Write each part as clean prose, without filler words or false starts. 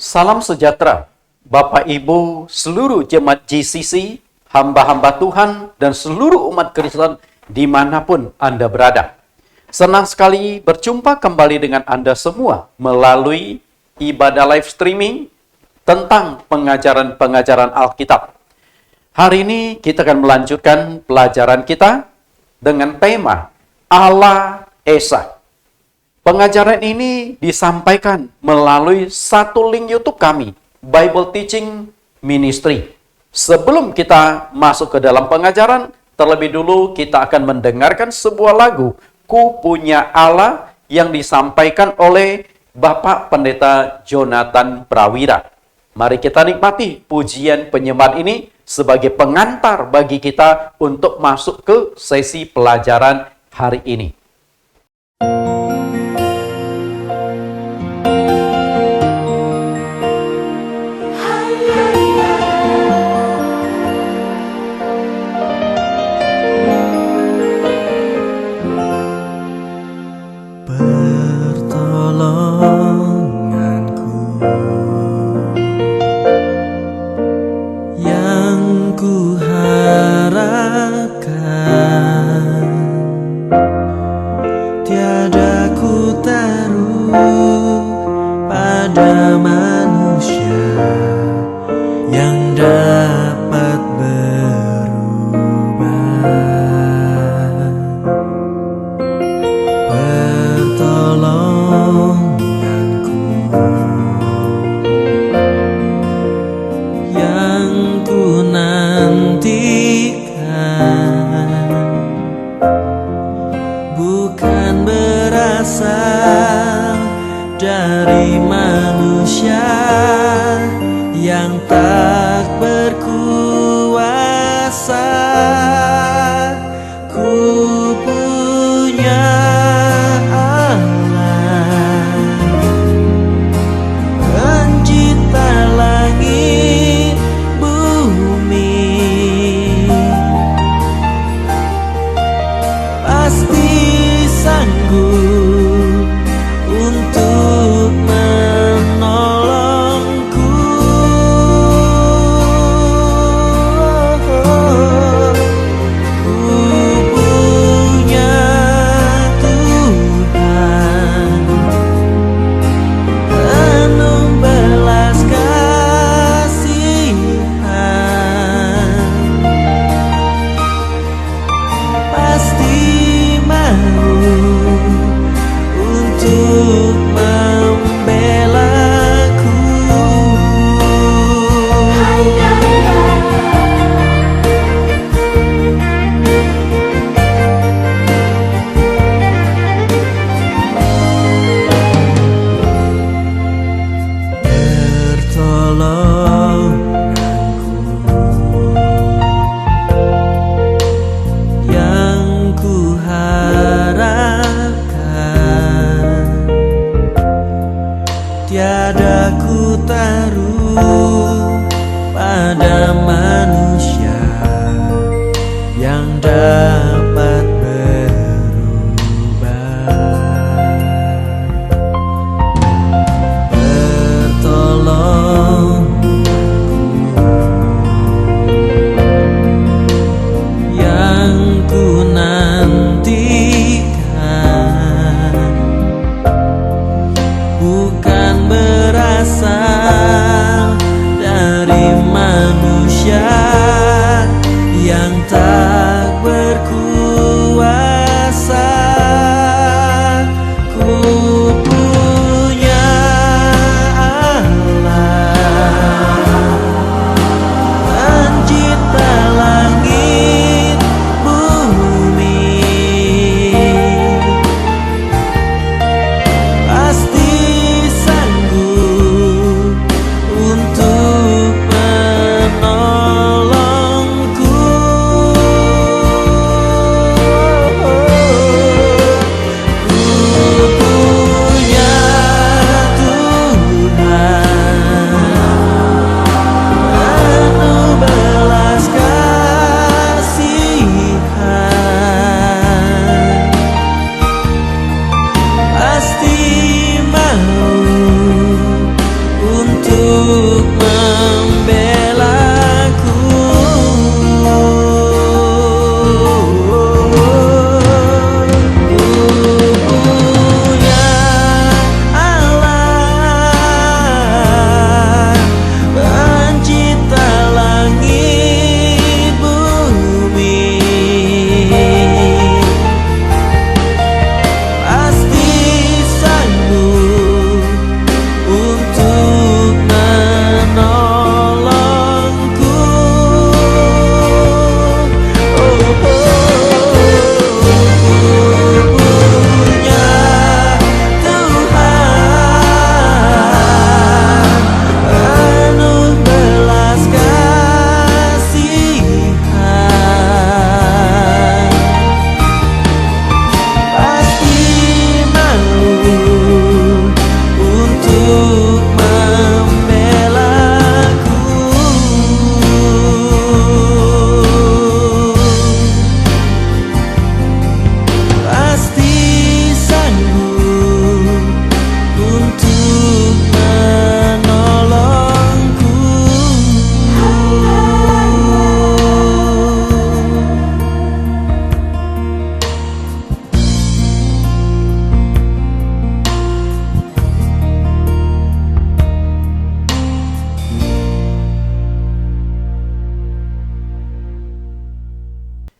Salam sejahtera, Bapak Ibu, seluruh jemaat GCC, hamba-hamba Tuhan, dan seluruh umat Kristen dimanapun Anda berada. Senang sekali berjumpa kembali dengan Anda semua melalui ibadah live streaming tentang pengajaran-pengajaran Alkitab. Hari ini kita akan melanjutkan pelajaran kita dengan tema Allah Esa. Pengajaran ini disampaikan melalui satu link YouTube kami, Bible Teaching Ministry. Sebelum kita masuk ke dalam pengajaran, terlebih dulu kita akan mendengarkan sebuah lagu, Ku Punya Allah, yang disampaikan oleh Bapak Pendeta Jonathan Prawira. Mari kita nikmati pujian penyembahan ini sebagai pengantar bagi kita untuk masuk ke sesi pelajaran hari ini.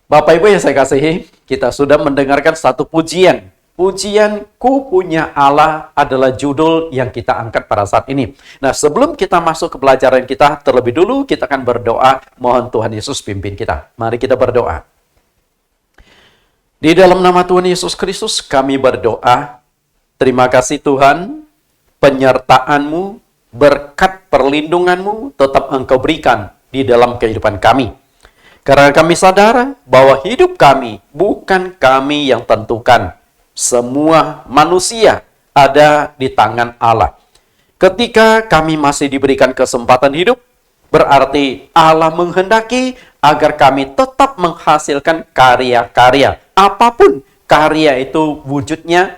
Bapak Ibu yang saya kasihi, kita sudah mendengarkan satu pujian. Pujian Ku Punya Allah adalah judul yang kita angkat pada saat ini. Nah, sebelum kita masuk ke pelajaran kita, terlebih dulu kita akan berdoa, mohon Tuhan Yesus pimpin kita. Mari kita berdoa. Di dalam nama Tuhan Yesus Kristus, kami berdoa. Terima kasih Tuhan, penyertaan-Mu, berkat perlindungan-Mu tetap Engkau berikan di dalam kehidupan kami. Karena kami sadar bahwa hidup kami bukan kami yang tentukan. Semua manusia ada di tangan Allah. Ketika kami masih diberikan kesempatan hidup, berarti Allah menghendaki agar kami tetap menghasilkan karya-karya. Apapun karya itu wujudnya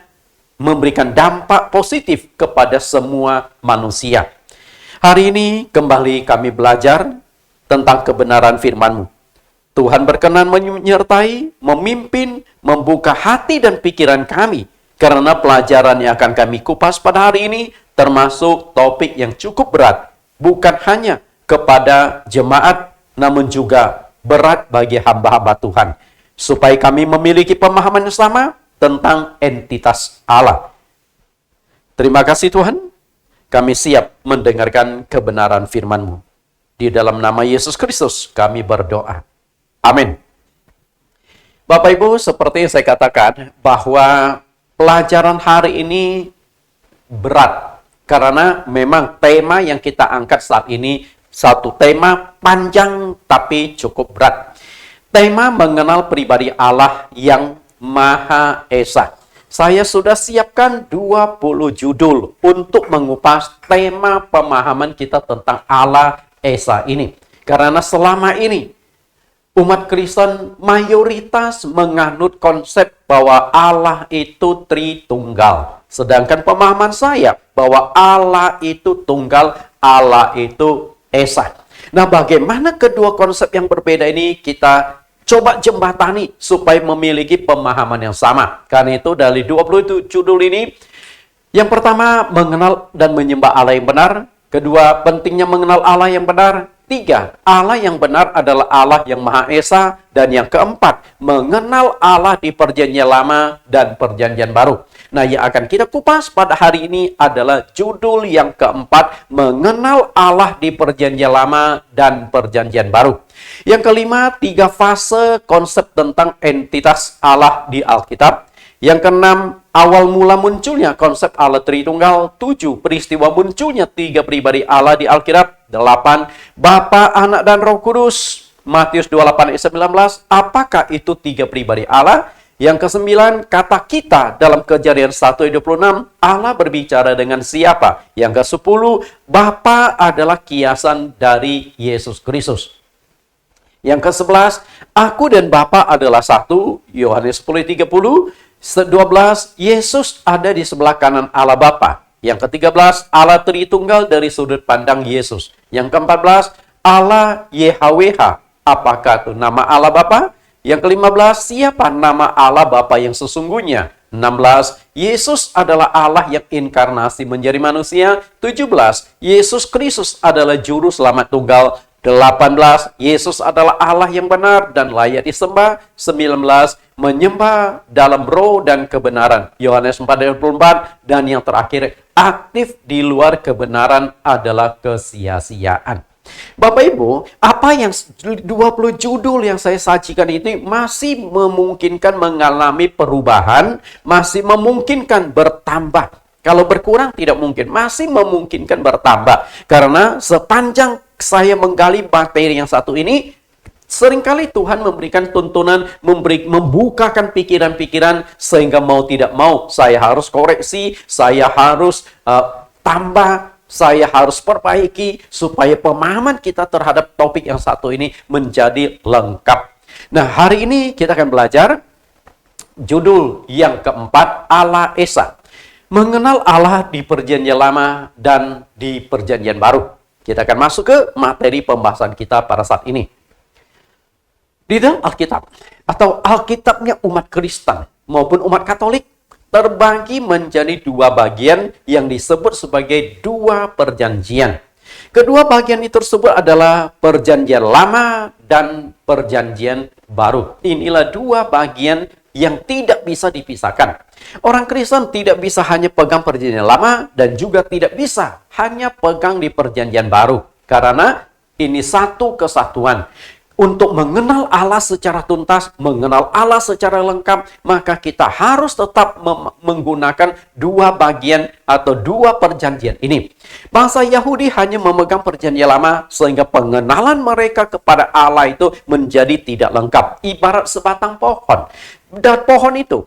memberikan dampak positif kepada semua manusia. Hari ini kembali kami belajar tentang kebenaran firman-Mu. Tuhan berkenan menyertai, memimpin, membuka hati dan pikiran kami. Karena pelajaran yang akan kami kupas pada hari ini termasuk topik yang cukup berat. Bukan hanya kepada jemaat, namun juga berat bagi hamba-hamba Tuhan. Supaya kami memiliki pemahaman yang sama tentang entitas Allah. Terima kasih Tuhan, kami siap mendengarkan kebenaran firman-Mu. Di dalam nama Yesus Kristus kami berdoa. Amin. Bapak Ibu, seperti yang saya katakan bahwa pelajaran hari ini berat. Karena memang tema yang kita angkat saat ini satu tema panjang tapi cukup berat. Tema mengenal pribadi Allah yang Maha Esa. Saya sudah siapkan 20 judul untuk mengupas tema pemahaman kita tentang Allah Esa ini. Karena selama ini umat Kristen mayoritas menganut konsep bahwa Allah itu Tritunggal. Sedangkan pemahaman saya bahwa Allah itu tunggal, Allah itu Esa. Nah, bagaimana kedua konsep yang berbeda ini kita coba jembatani supaya memiliki pemahaman yang sama. Karena itu dari 20 judul ini, yang pertama mengenal dan menyembah Allah yang benar. Kedua, pentingnya mengenal Allah yang benar. Tiga, Allah yang benar adalah Allah yang Maha Esa. Dan yang keempat, mengenal Allah di Perjanjian Lama dan Perjanjian Baru. Nah, yang akan kita kupas pada hari ini adalah judul yang keempat, mengenal Allah di Perjanjian Lama dan Perjanjian Baru. Yang kelima, 3 fase konsep tentang entitas Allah di Alkitab. Yang keenam, awal mula munculnya konsep Allah Tritunggal. 7, peristiwa munculnya 3 pribadi Allah di Alkitab. 8, Bapa, Anak, dan Roh Kudus. Matius 28 ayat 19, apakah itu 3 pribadi Allah? Yang ke-9, kata kita dalam Kejadian 1 ayat 26, Allah berbicara dengan siapa? Yang ke-10, Bapa adalah kiasan dari Yesus Kristus. Yang ke-11, aku dan Bapa adalah satu. Yohanes 10:30. 12, Yesus ada di sebelah kanan Allah Bapa. Yang ke-13, Allah Tritunggal dari sudut pandang Yesus. Yang ke-14, Allah YHWH. Apakah itu nama Allah Bapa? Yang ke-15, siapa nama Allah Bapa yang sesungguhnya? 16, Yesus adalah Allah yang inkarnasi menjadi manusia. 17, Yesus Kristus adalah juru selamat tunggal. 18, Yesus adalah Allah yang benar dan layak disembah. 19, menyembah dalam roh dan kebenaran. Yohanes 4:24. Dan yang terakhir, aktif di luar kebenaran adalah kesia-siaan. Bapak Ibu, apa yang 20 judul yang saya sajikan ini masih memungkinkan mengalami perubahan, masih memungkinkan bertambah. Kalau berkurang tidak mungkin, masih memungkinkan bertambah. Karena sepanjang saya menggali materi yang satu ini, seringkali Tuhan memberikan tuntunan, membukakan pikiran-pikiran, sehingga mau tidak mau, saya harus koreksi, saya harus tambah, saya harus perbaiki, supaya pemahaman kita terhadap topik yang satu ini menjadi lengkap. Nah, hari ini kita akan belajar judul yang keempat, Allah Esa. Mengenal Allah di Perjanjian Lama dan di Perjanjian Baru. Kita akan masuk ke materi pembahasan kita pada saat ini. Di dalam Alkitab, atau Alkitabnya umat Kristen maupun umat Katolik, terbagi menjadi 2 bagian yang disebut sebagai 2 perjanjian. Kedua bagian itu tersebut adalah perjanjian lama dan perjanjian baru. Inilah dua bagian yang tidak bisa dipisahkan. Orang Kristen tidak bisa hanya pegang perjanjian lama dan juga tidak bisa hanya pegang di perjanjian baru. Karena ini satu kesatuan. Untuk mengenal Allah secara tuntas, mengenal Allah secara lengkap, maka kita harus tetap menggunakan dua bagian atau dua perjanjian ini. Bangsa Yahudi hanya memegang perjanjian lama sehingga pengenalan mereka kepada Allah itu menjadi tidak lengkap. Ibarat sebatang pohon. Dan pohon itu,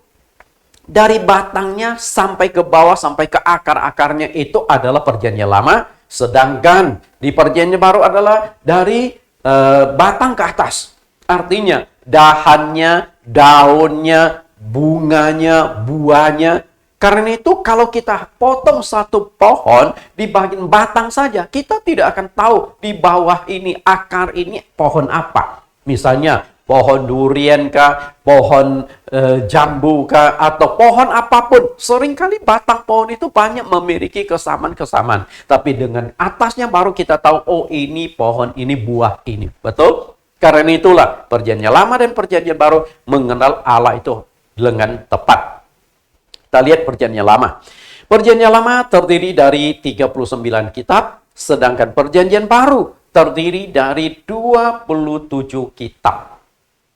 dari batangnya sampai ke bawah, sampai ke akar-akarnya itu adalah perjanjian lama. Sedangkan di perjanjian baru adalah dari batang ke atas. Artinya dahannya, daunnya, bunganya, buahnya. Karena itu kalau kita potong satu pohon di bagian batang saja, kita tidak akan tahu di bawah ini, akar ini pohon apa. Misalnya pohon durian kah, pohon jambu kah, atau pohon apapun. Seringkali batang pohon itu banyak memiliki kesamaan-kesamaan. Tapi dengan atasnya baru kita tahu, oh ini pohon, ini buah ini. Betul? Karena itulah perjanjian lama dan perjanjian baru mengenal Allah itu dengan tepat. Kita lihat perjanjian lama. Perjanjian lama terdiri dari 39 kitab, sedangkan perjanjian baru terdiri dari 27 kitab.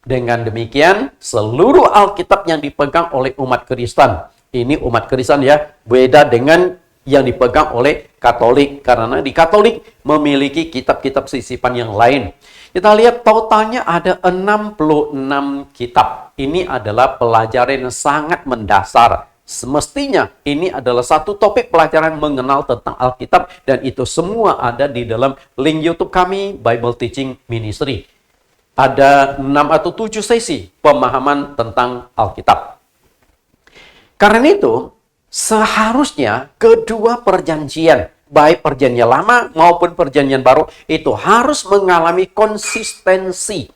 Dengan demikian, seluruh Alkitab yang dipegang oleh umat Kristen, ini umat Kristen ya, beda dengan yang dipegang oleh Katolik. Karena di Katolik memiliki kitab-kitab sisipan yang lain. Kita lihat totalnya ada 66 kitab. Ini adalah pelajaran yang sangat mendasar. Semestinya ini adalah satu topik pelajaran mengenal tentang Alkitab. Dan itu semua ada di dalam link YouTube kami, Bible Teaching Ministry. Ada 6 atau 7 sesi pemahaman tentang Alkitab. Karena itu, seharusnya kedua perjanjian, baik perjanjian lama maupun perjanjian baru, itu harus mengalami konsistensi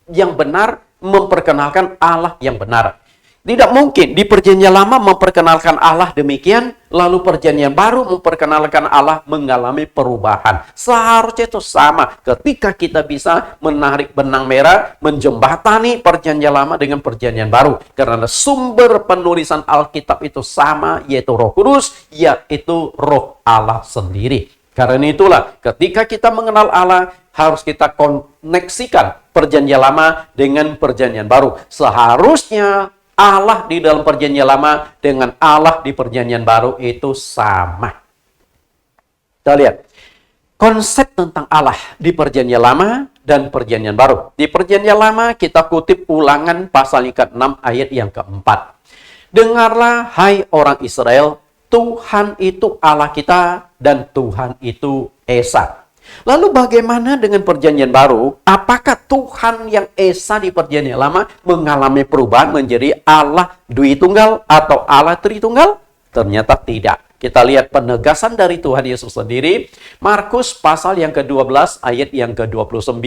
yang benar, memperkenalkan Allah yang benar. Tidak mungkin di perjanjian lama memperkenalkan Allah demikian, lalu perjanjian baru memperkenalkan Allah mengalami perubahan. Seharusnya itu sama ketika kita bisa menarik benang merah, menjembatani perjanjian lama dengan perjanjian baru. Karena sumber penulisan Alkitab itu sama, yaitu Roh Kudus, yaitu Roh Allah sendiri. Karena itulah ketika kita mengenal Allah, harus kita koneksikan perjanjian lama dengan perjanjian baru. Seharusnya Allah di dalam perjanjian lama dengan Allah di perjanjian baru itu sama. Kita lihat konsep tentang Allah di perjanjian lama dan perjanjian baru. Di perjanjian lama kita kutip Ulangan pasal yang ke-6 ayat yang ke-4. Dengarlah hai orang Israel, Tuhan itu Allah kita dan Tuhan itu Esa. Lalu bagaimana dengan perjanjian baru? Apakah Tuhan yang Esa di perjanjian lama mengalami perubahan menjadi Allah Dwi Tunggal atau Allah Tritunggal? Ternyata tidak. Kita lihat penegasan dari Tuhan Yesus sendiri. Markus pasal yang ke-12 ayat yang ke-29.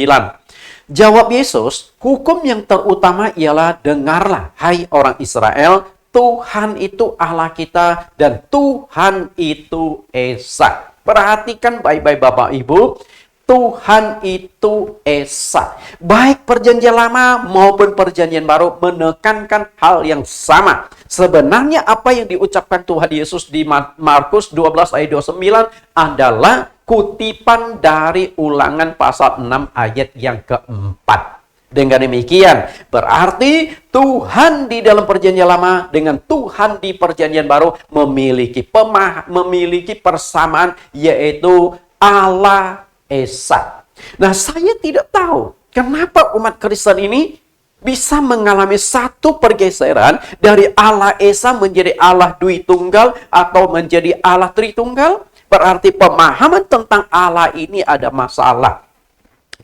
Jawab Yesus, hukum yang terutama ialah dengarlah hai orang Israel, Tuhan itu Allah kita dan Tuhan itu Esa. Perhatikan baik-baik Bapak Ibu, Tuhan itu Esa. Baik perjanjian lama maupun perjanjian baru menekankan hal yang sama. Sebenarnya apa yang diucapkan Tuhan Yesus di Markus 12 ayat 29 adalah kutipan dari Ulangan pasal 6 ayat yang ke-4. Dengan demikian, berarti Tuhan di dalam perjanjian lama dengan Tuhan di perjanjian baru memiliki persamaan, yaitu Allah Esa. Nah, saya tidak tahu kenapa umat Kristen ini bisa mengalami satu pergeseran dari Allah Esa menjadi Allah Dwi Tunggal atau menjadi Allah Tritunggal. Berarti pemahaman tentang Allah ini ada masalah.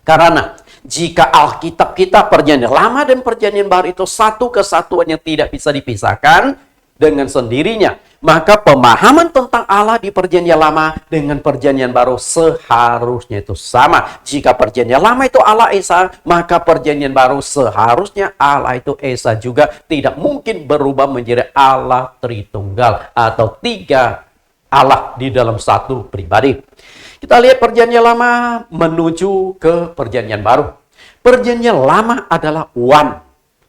Karena jika Alkitab kita perjanjian lama dan perjanjian baru itu satu kesatuan yang tidak bisa dipisahkan dengan sendirinya, maka pemahaman tentang Allah di perjanjian lama dengan perjanjian baru seharusnya itu sama. Jika perjanjian lama itu Allah Esa, maka perjanjian baru seharusnya Allah itu Esa juga. Tidak mungkin berubah menjadi Allah Tritunggal atau tiga Allah di dalam satu pribadi. Kita lihat perjanjian lama menuju ke perjanjian baru. Perjanjian lama adalah One,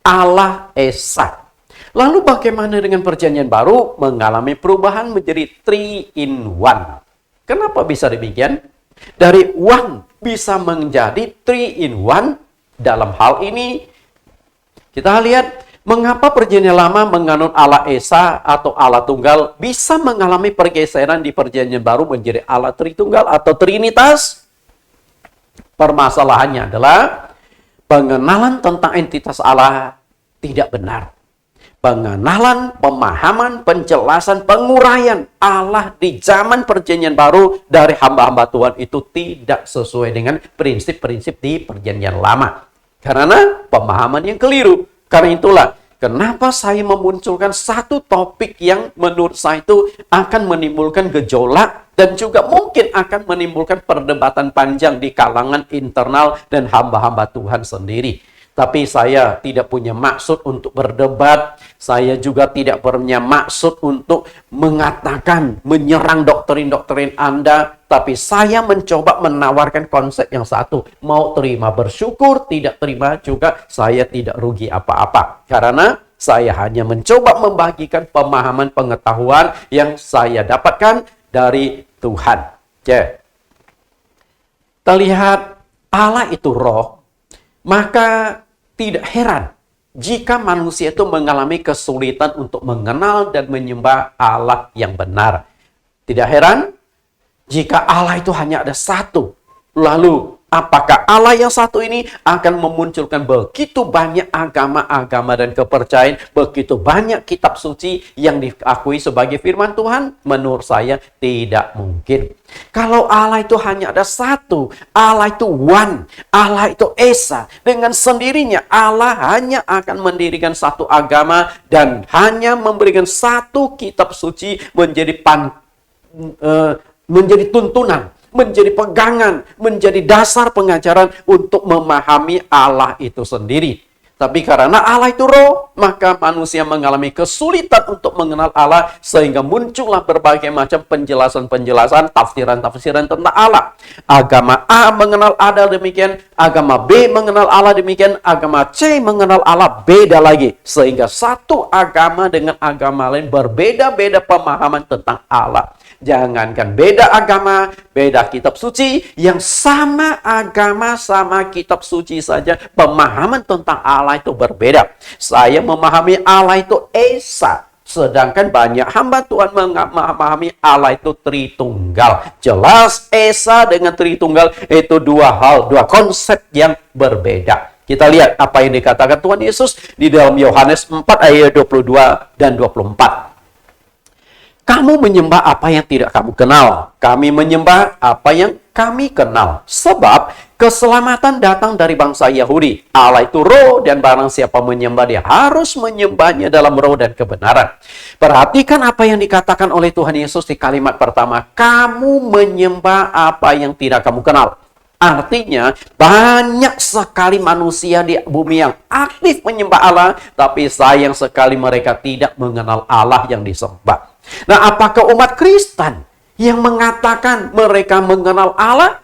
Allah Esa. Lalu bagaimana dengan perjanjian baru mengalami perubahan menjadi 3 in 1? Kenapa bisa demikian? Dari One bisa menjadi 3 in 1. Dalam hal ini kita lihat mengapa perjanjian lama menganut Allah Esa atau Allah Tunggal bisa mengalami pergeseran di perjanjian baru menjadi Allah Tritunggal atau Trinitas? Permasalahannya adalah pengenalan tentang entitas Allah tidak benar. Pengenalan, pemahaman, penjelasan, penguraian Allah di zaman perjanjian baru dari hamba-hamba Tuhan itu tidak sesuai dengan prinsip-prinsip di perjanjian lama. Karena pemahaman yang keliru. Karena itulah, kenapa saya memunculkan satu topik yang menurut saya itu akan menimbulkan gejolak dan juga mungkin akan menimbulkan perdebatan panjang di kalangan internal dan hamba-hamba Tuhan sendiri. Tapi saya tidak punya maksud untuk berdebat. Saya juga tidak punya maksud untuk mengatakan, menyerang doktrin-doktrin Anda. Tapi saya mencoba menawarkan konsep yang satu. Mau terima bersyukur, tidak terima juga saya tidak rugi apa-apa. Karena saya hanya mencoba membagikan pemahaman pengetahuan yang saya dapatkan dari Tuhan. Kita lihat Allah itu roh, maka tidak heran jika manusia itu mengalami kesulitan untuk mengenal dan menyembah Allah yang benar. Tidak heran jika Allah itu hanya ada satu. Lalu, apakah Allah yang satu ini akan memunculkan begitu banyak agama-agama dan kepercayaan, begitu banyak kitab suci yang diakui sebagai firman Tuhan? Menurut saya tidak mungkin. Kalau Allah itu hanya ada satu, Allah itu One, Allah itu Esa, dengan sendirinya Allah hanya akan mendirikan satu agama dan hanya memberikan satu kitab suci menjadi menjadi tuntunan, menjadi pegangan, menjadi dasar pengajaran untuk memahami Allah itu sendiri. Tapi karena Allah itu roh, maka manusia mengalami kesulitan untuk mengenal Allah sehingga muncullah berbagai macam penjelasan-penjelasan, tafsiran-tafsiran tentang Allah. Agama A mengenal Allah demikian, agama B mengenal Allah demikian, agama C mengenal Allah beda lagi. Sehingga satu agama dengan agama lain berbeda-beda pemahaman tentang Allah. Jangankan beda agama, beda kitab suci, yang sama agama, sama kitab suci saja, pemahaman tentang Allah itu berbeda. Saya memahami Allah itu Esa, sedangkan banyak hamba Tuhan memahami Allah itu Tritunggal. Jelas Esa dengan Tritunggal itu dua hal, dua konsep yang berbeda. Kita lihat apa yang dikatakan Tuhan Yesus di dalam Yohanes 4 ayat 22 dan 24. Kamu menyembah apa yang tidak kamu kenal. Kami menyembah apa yang kami kenal. Sebab keselamatan datang dari bangsa Yahudi. Allah itu roh dan barang siapa menyembah dia harus menyembahnya dalam roh dan kebenaran. Perhatikan apa yang dikatakan oleh Tuhan Yesus di kalimat pertama. Kamu menyembah apa yang tidak kamu kenal. Artinya banyak sekali manusia di bumi yang aktif menyembah Allah. Tapi sayang sekali mereka tidak mengenal Allah yang disembah. Nah, apakah umat Kristen yang mengatakan mereka mengenal Allah?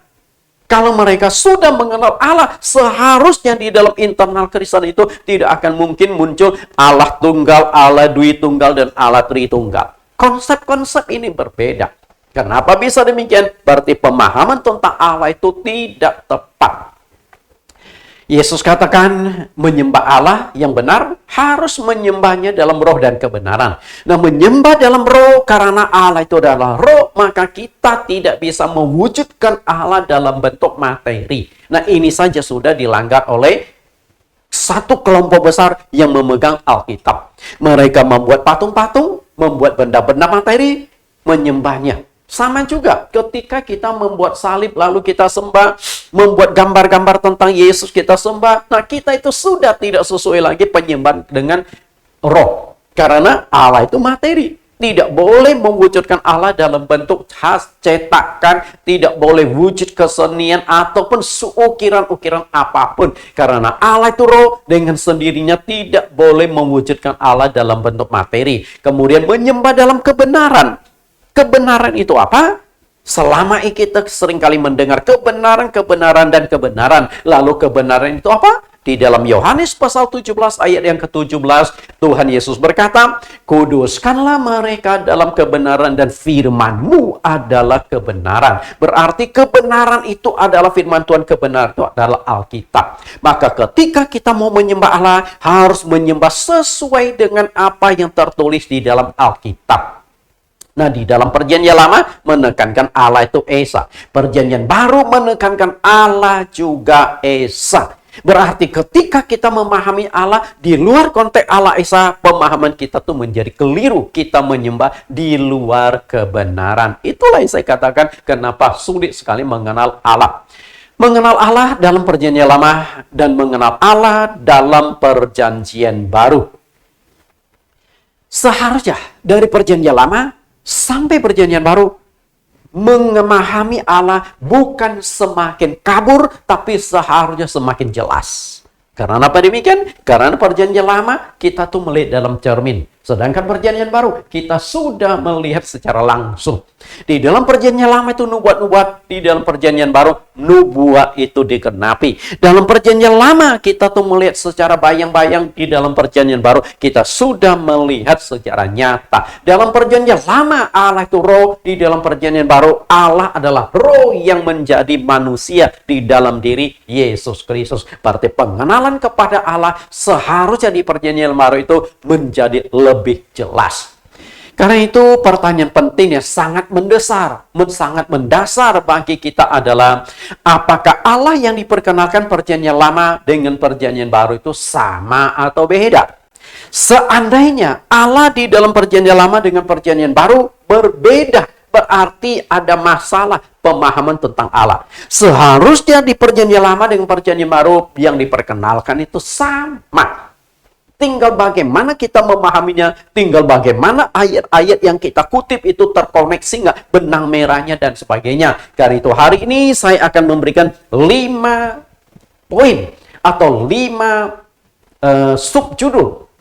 Kalau mereka sudah mengenal Allah, seharusnya di dalam internal Kristen itu tidak akan mungkin muncul Allah Tunggal, Allah Dwi Tunggal, dan Allah Tritunggal. Konsep-konsep ini berbeda. Kenapa bisa demikian? Berarti pemahaman tentang Allah itu tidak tepat. Yesus katakan menyembah Allah yang benar harus menyembahnya dalam roh dan kebenaran. Nah, menyembah dalam roh karena Allah itu adalah roh, maka kita tidak bisa mewujudkan Allah dalam bentuk materi. Nah, ini saja sudah dilanggar oleh satu kelompok besar yang memegang Alkitab. Mereka membuat patung-patung, membuat benda-benda materi, menyembahnya. Sama juga ketika kita membuat salib lalu kita sembah, membuat gambar-gambar tentang Yesus kita sembah. Nah, kita itu sudah tidak sesuai lagi penyembahan dengan roh. Karena Allah itu materi. Tidak boleh mewujudkan Allah dalam bentuk khas cetakan. Tidak boleh wujud kesenian ataupun ukiran-ukiran apapun. Karena Allah itu roh, dengan sendirinya tidak boleh mewujudkan Allah dalam bentuk materi. Kemudian menyembah dalam kebenaran. Kebenaran itu apa? Selama ini kita seringkali mendengar kebenaran, dan kebenaran. Lalu kebenaran itu apa? Di dalam Yohanes pasal 17 ayat yang ke-17, Tuhan Yesus berkata, "Kuduskanlah mereka dalam kebenaran dan firman-Mu adalah kebenaran." Berarti kebenaran itu adalah firman Tuhan, kebenaran itu adalah Alkitab. Maka ketika kita mau menyembah Allah, harus menyembah sesuai dengan apa yang tertulis di dalam Alkitab. Nah, di dalam perjanjian lama menekankan Allah itu Esa. Perjanjian baru menekankan Allah juga Esa. Berarti ketika kita memahami Allah di luar konteks Allah Esa, pemahaman kita tuh menjadi keliru. Kita menyembah di luar kebenaran. Itulah yang saya katakan kenapa sulit sekali mengenal Allah. Mengenal Allah dalam perjanjian lama dan mengenal Allah dalam perjanjian baru. Seharusnya dari perjanjian lama sampai perjanjian baru, memahami Allah bukan semakin kabur, tapi seharusnya semakin jelas. Karena apa demikian? Karena perjanjian lama kita tuh melihat dalam cermin. Sedangkan perjanjian baru kita sudah melihat secara langsung. Di dalam perjanjian lama itu nubuat-nubuat, di dalam perjanjian baru nubuat itu digenapi. Dalam perjanjian lama kita tuh melihat secara bayang-bayang, di dalam perjanjian baru kita sudah melihat secara nyata. Dalam perjanjian lama Allah itu roh, di dalam perjanjian baru Allah adalah roh yang menjadi manusia di dalam diri Yesus Kristus. Berarti pengenalan kepada Allah seharusnya di perjanjian baru itu menjadi lebih jelas. Karena itu pertanyaan penting yang sangat mendasar bagi kita adalah, apakah Allah yang diperkenalkan perjanjian lama dengan perjanjian baru itu sama atau beda? Seandainya Allah di dalam perjanjian lama dengan perjanjian baru berbeda, berarti ada masalah pemahaman tentang Allah. Seharusnya di perjanjian lama dengan perjanjian baru yang diperkenalkan itu sama. Tinggal bagaimana kita memahaminya, tinggal bagaimana ayat-ayat yang kita kutip itu terkoneksi nggak, benang merahnya dan sebagainya. Karena itu hari ini saya akan memberikan 5 poin atau 5 subjudul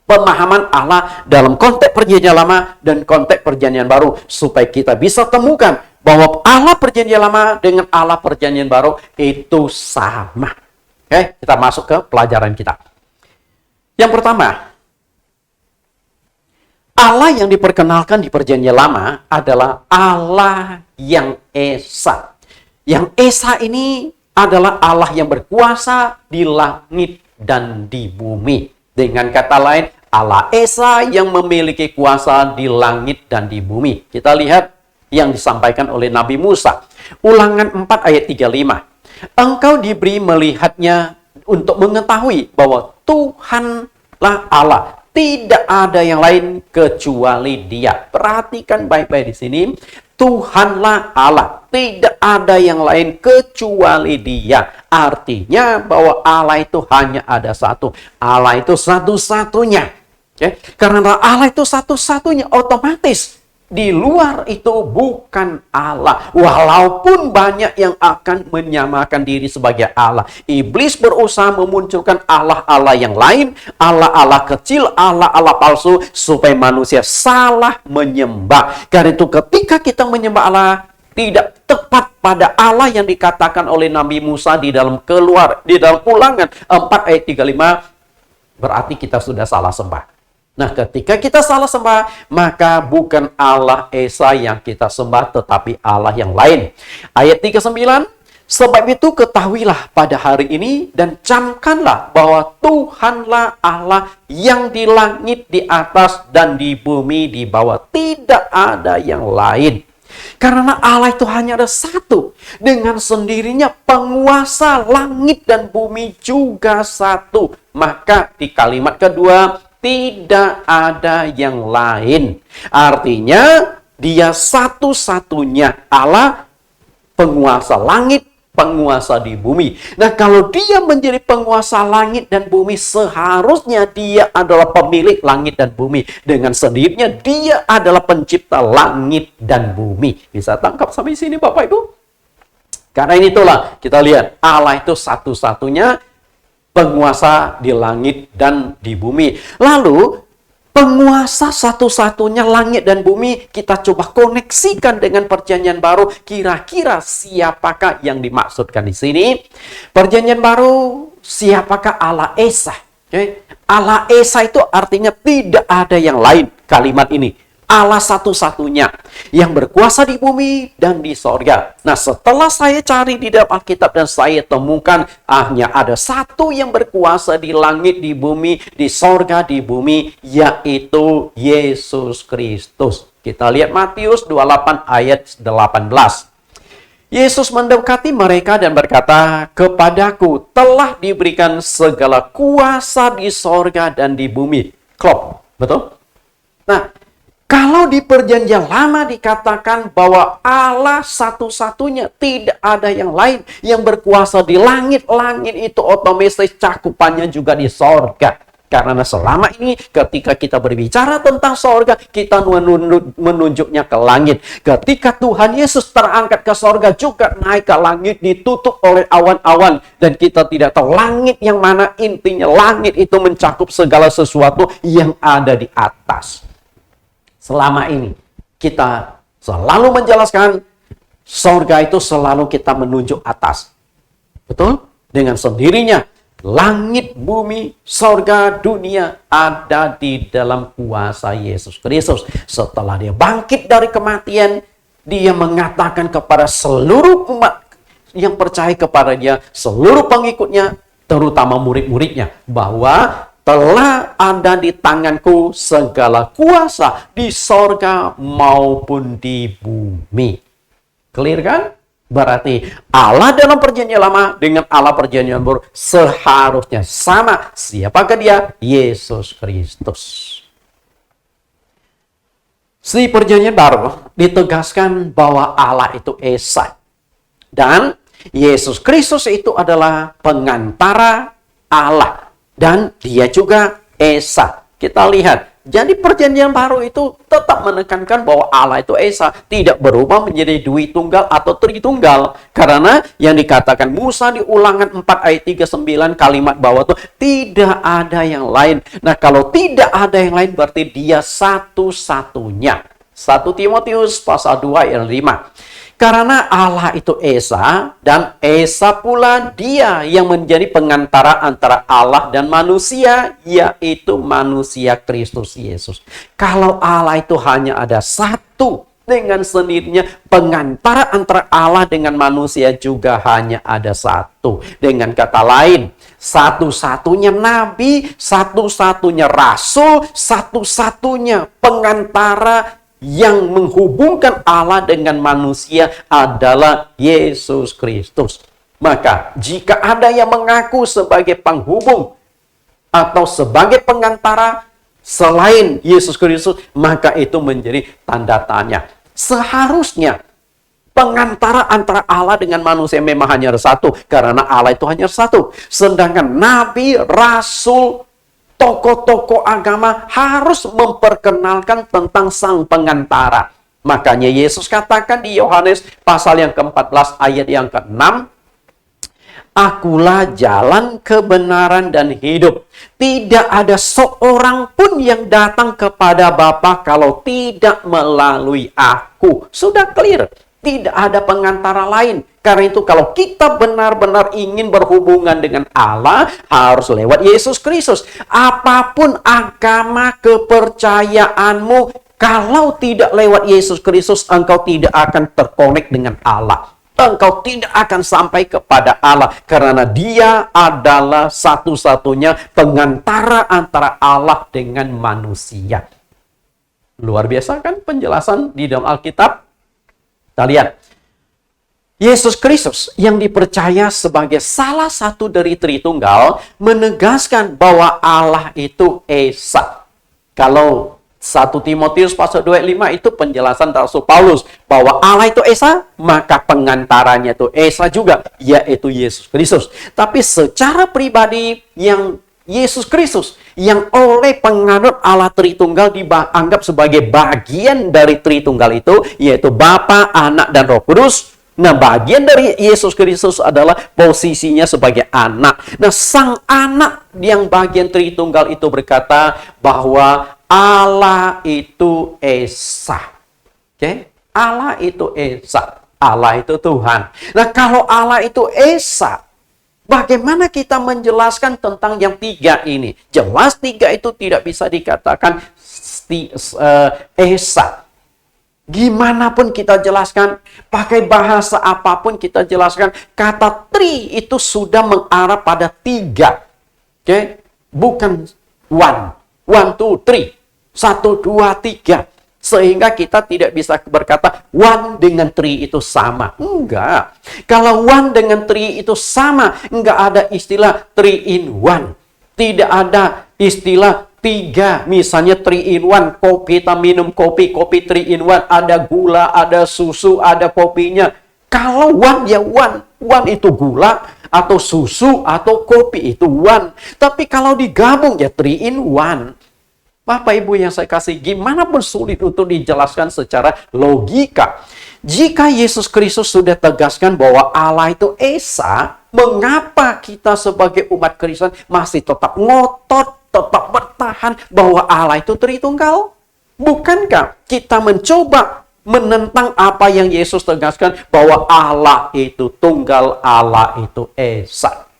pemahaman Allah dalam konteks perjanjian lama dan konteks perjanjian baru, supaya kita bisa temukan bahwa Allah perjanjian lama dengan Allah perjanjian baru itu sama. Oke, kita masuk ke pelajaran kita. Yang pertama, Allah yang diperkenalkan di perjanjian lama adalah Allah yang Esa. Yang Esa ini adalah Allah yang berkuasa di langit dan di bumi. Dengan kata lain, Allah Esa yang memiliki kuasa di langit dan di bumi. Kita lihat yang disampaikan oleh Nabi Musa. Ulangan 4 ayat 35. Engkau diberi melihatnya untuk mengetahui bahwa Tuhanlah Allah. Tidak ada yang lain kecuali Dia. Perhatikan baik-baik di sini. Tuhanlah Allah. Tidak ada yang lain kecuali Dia. Artinya bahwa Allah itu hanya ada satu. Allah itu satu-satunya. Okay? Karena Allah itu satu-satunya, otomatis di luar itu bukan Allah. Walaupun banyak yang akan menyamakan diri sebagai Allah. Iblis berusaha memunculkan Allah-Allah yang lain, Allah-Allah kecil, Allah-Allah palsu, supaya manusia salah menyembah. Karena itu ketika kita menyembah Allah tidak tepat pada Allah yang dikatakan oleh Nabi Musa di dalam Ulangan 4 ayat 35, berarti kita sudah salah sembah. Nah, ketika kita salah sembah, maka bukan Allah Esa yang kita sembah, tetapi Allah yang lain. Ayat 39, sebab itu ketahuilah pada hari ini dan camkanlah bahwa Tuhanlah Allah yang di langit di atas dan di bumi di bawah. Tidak ada yang lain. Karena Allah itu hanya ada satu. Dengan sendirinya penguasa langit dan bumi juga satu. Maka di kalimat kedua, tidak ada yang lain. Artinya, Dia satu-satunya Allah, penguasa langit, penguasa di bumi. Nah, kalau Dia menjadi penguasa langit dan bumi, seharusnya Dia adalah pemilik langit dan bumi. Dengan sendirinya, Dia adalah pencipta langit dan bumi. Bisa tangkap sampai sini, Bapak Ibu? Karena itulah kita lihat, Allah itu satu-satunya penguasa di langit dan di bumi. Lalu, penguasa satu-satunya langit dan bumi. Kita coba koneksikan dengan perjanjian baru. Kira-kira siapakah yang dimaksudkan di sini? Perjanjian baru, siapakah Allah Esa? Okay. Allah Esa itu artinya tidak ada yang lain. Kalimat ini, Allah satu-satunya yang berkuasa di bumi dan di sorga. Nah, setelah saya cari di dalam Alkitab dan saya temukan hanya ada satu yang berkuasa di langit, di bumi, di sorga, di bumi, yaitu Yesus Kristus. Kita lihat Matius 28 ayat 18. Yesus mendekati mereka dan berkata, "Kepadaku telah diberikan segala kuasa di sorga dan di bumi." Klop, betul? Nah, kalau di perjanjian lama dikatakan bahwa Allah satu-satunya, tidak ada yang lain yang berkuasa di langit. Langit itu otomatis cakupannya juga di sorga. Karena selama ini ketika kita berbicara tentang sorga, kita menunjuknya ke langit. Ketika Tuhan Yesus terangkat ke sorga, juga naik ke langit, ditutup oleh awan-awan. Dan kita tidak tahu langit yang mana, intinya langit itu mencakup segala sesuatu yang ada di atas. Selama ini kita selalu menjelaskan sorga itu selalu kita menunjuk atas. Betul? Dengan sendirinya langit, bumi, sorga, dunia ada di dalam kuasa Yesus Kristus. Setelah dia bangkit dari kematian, dia mengatakan kepada seluruh umat yang percaya kepadanya, seluruh pengikutnya, terutama murid-muridnya, bahwa telah ada di tanganku segala kuasa di sorga maupun di bumi. Clear kan? Berarti Allah dalam perjanjian lama dengan Allah perjanjian baru seharusnya sama. Siapakah dia? Yesus Kristus. Di perjanjian baru ditegaskan bahwa Allah itu Esa. Dan Yesus Kristus itu adalah pengantara Allah. Dan dia juga Esa. Kita lihat. Jadi perjanjian baru itu tetap menekankan bahwa Allah itu Esa. Tidak berubah menjadi dwi tunggal atau tritunggal. Karena yang dikatakan Musa di Ulangan 4 ayat 39 kalimat bawah itu tidak ada yang lain. Nah, kalau tidak ada yang lain berarti dia satu-satunya. 1 Timotius pasal 2 ayat 5. Karena Allah itu Esa, dan Esa pula dia yang menjadi pengantara antara Allah dan manusia, yaitu manusia Kristus Yesus. Kalau Allah itu hanya ada satu, dengan sendirinya pengantara antara Allah dengan manusia juga hanya ada satu. Dengan kata lain, satu-satunya nabi, satu-satunya rasul, satu-satunya pengantara yang menghubungkan Allah dengan manusia adalah Yesus Kristus. Maka jika ada yang mengaku sebagai penghubung atau sebagai pengantara selain Yesus Kristus, maka itu menjadi tanda tanya. Seharusnya pengantara antara Allah dengan manusia memang hanya satu, karena Allah itu hanya satu. Sedangkan nabi, rasul, tokoh-tokoh agama harus memperkenalkan tentang sang pengantara. Makanya Yesus katakan di Yohanes pasal yang ke-14 ayat yang ke-6, "Akulah jalan, kebenaran, dan hidup. Tidak ada seorang pun yang datang kepada Bapa kalau tidak melalui aku." Sudah clear. Tidak ada pengantara lain. Karena itu kalau kita benar-benar ingin berhubungan dengan Allah, harus lewat Yesus Kristus. Apapun agama kepercayaanmu, kalau tidak lewat Yesus Kristus, engkau tidak akan terkonek dengan Allah. Engkau tidak akan sampai kepada Allah. Karena dia adalah satu-satunya pengantara antara Allah dengan manusia. Luar biasa kan penjelasan di dalam Alkitab? Kita lihat. Yesus Kristus yang dipercaya sebagai salah satu dari Tritunggal menegaskan bahwa Allah itu Esa. Kalau 1 Timotius pasal 2:5 itu penjelasan Rasul Paulus bahwa Allah itu Esa, maka pengantaranya itu Esa juga, yaitu Yesus Kristus. Tapi secara pribadi yang Yesus Kristus yang oleh penganut Allah Tritunggal dianggap sebagai bagian dari Tritunggal itu, yaitu Bapa, Anak, dan Roh Kudus. Nah, bagian dari Yesus Kristus adalah posisinya sebagai anak. Nah, sang anak yang bagian Tritunggal itu berkata bahwa Allah itu Esa. Oke? Allah itu Esa. Allah itu Tuhan. Nah, kalau Allah itu Esa, bagaimana kita menjelaskan tentang yang tiga ini? Jelas tiga itu tidak bisa dikatakan Esa. Gimana pun kita jelaskan, pakai bahasa apapun kita jelaskan, kata tri itu sudah mengarah pada tiga. Oke? Bukan one. One, two, three. 1, 2, 3. Sehingga kita tidak bisa berkata one dengan three itu sama. Enggak. Kalau one dengan three itu sama, enggak ada istilah three in one. Tidak ada istilah tiga, misalnya 3 in 1, kopi, kita minum kopi 3 in 1, ada gula, ada susu, ada kopinya. Kalau one ya one itu gula, atau susu, atau kopi itu one. Tapi kalau digabung ya 3 in 1. Bapak Ibu yang saya kasih, gimana pun sulit untuk dijelaskan secara logika. Jika Yesus Kristus sudah tegaskan bahwa Allah itu Esa, mengapa kita sebagai umat Kristen masih tetap ngotot, tetap bertahan bahwa Allah itu Tritunggal? Bukankah kita mencoba menentang apa yang Yesus tegaskan bahwa Allah itu tunggal, Allah itu Esa?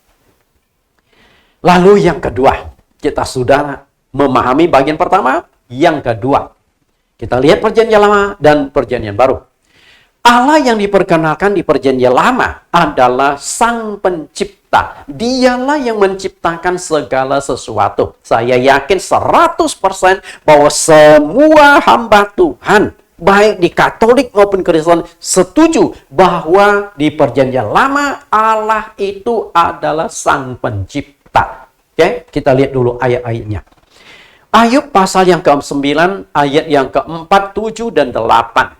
Lalu yang kedua, kita sudah memahami bagian pertama. Yang kedua, kita lihat Perjanjian Lama dan Perjanjian Baru. Allah yang diperkenalkan di Perjanjian Lama adalah Sang Pencipta. Dialah yang menciptakan segala sesuatu. Saya yakin 100% bahwa semua hamba Tuhan, baik di Katolik maupun Kristen, setuju bahwa di Perjanjian Lama Allah itu adalah Sang Pencipta. Oke, kita lihat dulu ayat-ayatnya. Ayub pasal yang ke-9, ayat yang ke-4, 7, dan 8.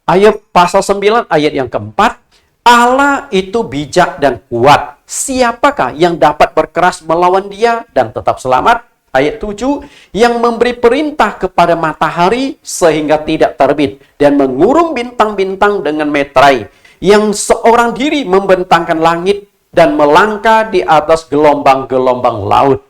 Ayub pasal 9 ayat yang keempat, Allah itu bijak dan kuat. Siapakah yang dapat berkeras melawan dia dan tetap selamat? Ayat 7, yang memberi perintah kepada matahari sehingga tidak terbit dan mengurung bintang-bintang dengan meterai, yang seorang diri membentangkan langit dan melangkah di atas gelombang-gelombang laut.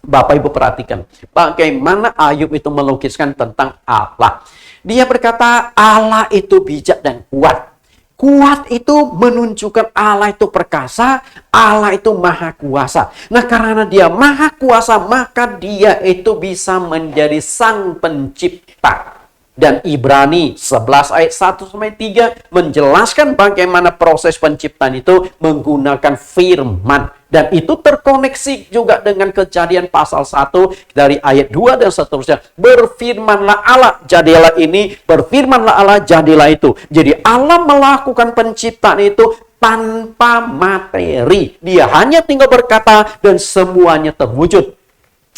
Bapak Ibu perhatikan bagaimana Ayub itu melukiskan tentang Allah. Dia berkata Allah itu bijak dan kuat. Kuat itu menunjukkan Allah itu perkasa, Allah itu maha kuasa. Nah, karena dia maha kuasa, maka dia itu bisa menjadi Sang Pencipta. Dan Ibrani 11 ayat 1-3 menjelaskan bagaimana proses penciptaan itu menggunakan firman. Dan itu terkoneksi juga dengan Kejadian pasal 1 dari ayat 2 dan seterusnya. Berfirmanlah Allah, jadilah ini. Berfirmanlah Allah, jadilah itu. Jadi Allah melakukan penciptaan itu tanpa materi. Dia hanya tinggal berkata dan semuanya terwujud.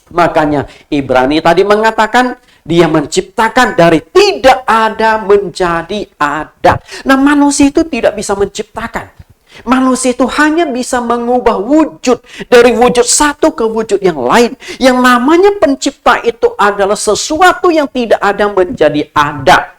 Makanya Ibrani tadi mengatakan dia menciptakan dari tidak ada menjadi ada. Nah, manusia itu tidak bisa menciptakan. Manusia itu hanya bisa mengubah wujud dari wujud satu ke wujud yang lain. Yang namanya pencipta itu adalah sesuatu yang tidak ada menjadi ada.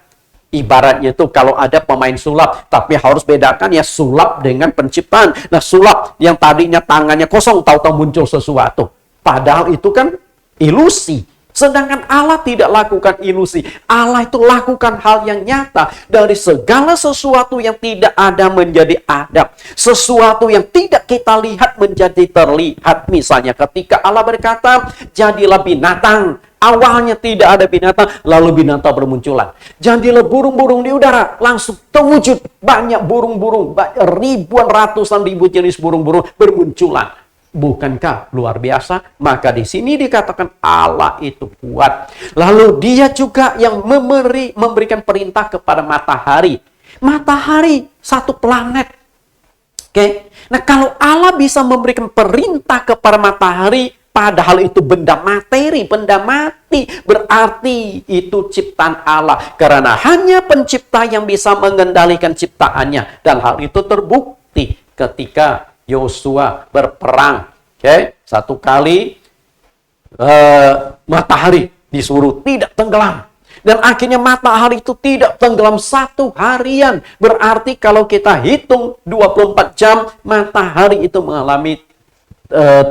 Ibaratnya itu kalau ada pemain sulap, tapi harus bedakan ya sulap dengan penciptaan. Nah, sulap yang tadinya tangannya kosong, tahu-tahu muncul sesuatu. Padahal itu kan ilusi. Sedangkan Allah tidak lakukan ilusi. Allah itu lakukan hal yang nyata. Dari segala sesuatu yang tidak ada menjadi ada. Sesuatu yang tidak kita lihat menjadi terlihat. Misalnya ketika Allah berkata, jadilah binatang. Awalnya tidak ada binatang, lalu binatang bermunculan. Jadilah burung-burung di udara, langsung terwujud. Banyak burung-burung, ribuan, ratusan ribu jenis burung-burung bermunculan. Bukankah luar biasa? Maka di sini dikatakan Allah itu kuat. Lalu dia juga yang memberikan perintah kepada matahari. Matahari satu planet. Oke. Nah, kalau Allah bisa memberikan perintah kepada matahari, padahal itu benda materi, benda mati, berarti itu ciptaan Allah. Karena hanya pencipta yang bisa mengendalikan ciptaannya. Dan hal itu terbukti ketika Yosua berperang. Oke, satu kali matahari disuruh tidak tenggelam. Dan akhirnya matahari itu tidak tenggelam 1 harian. Berarti kalau kita hitung 24 jam, matahari itu mengalami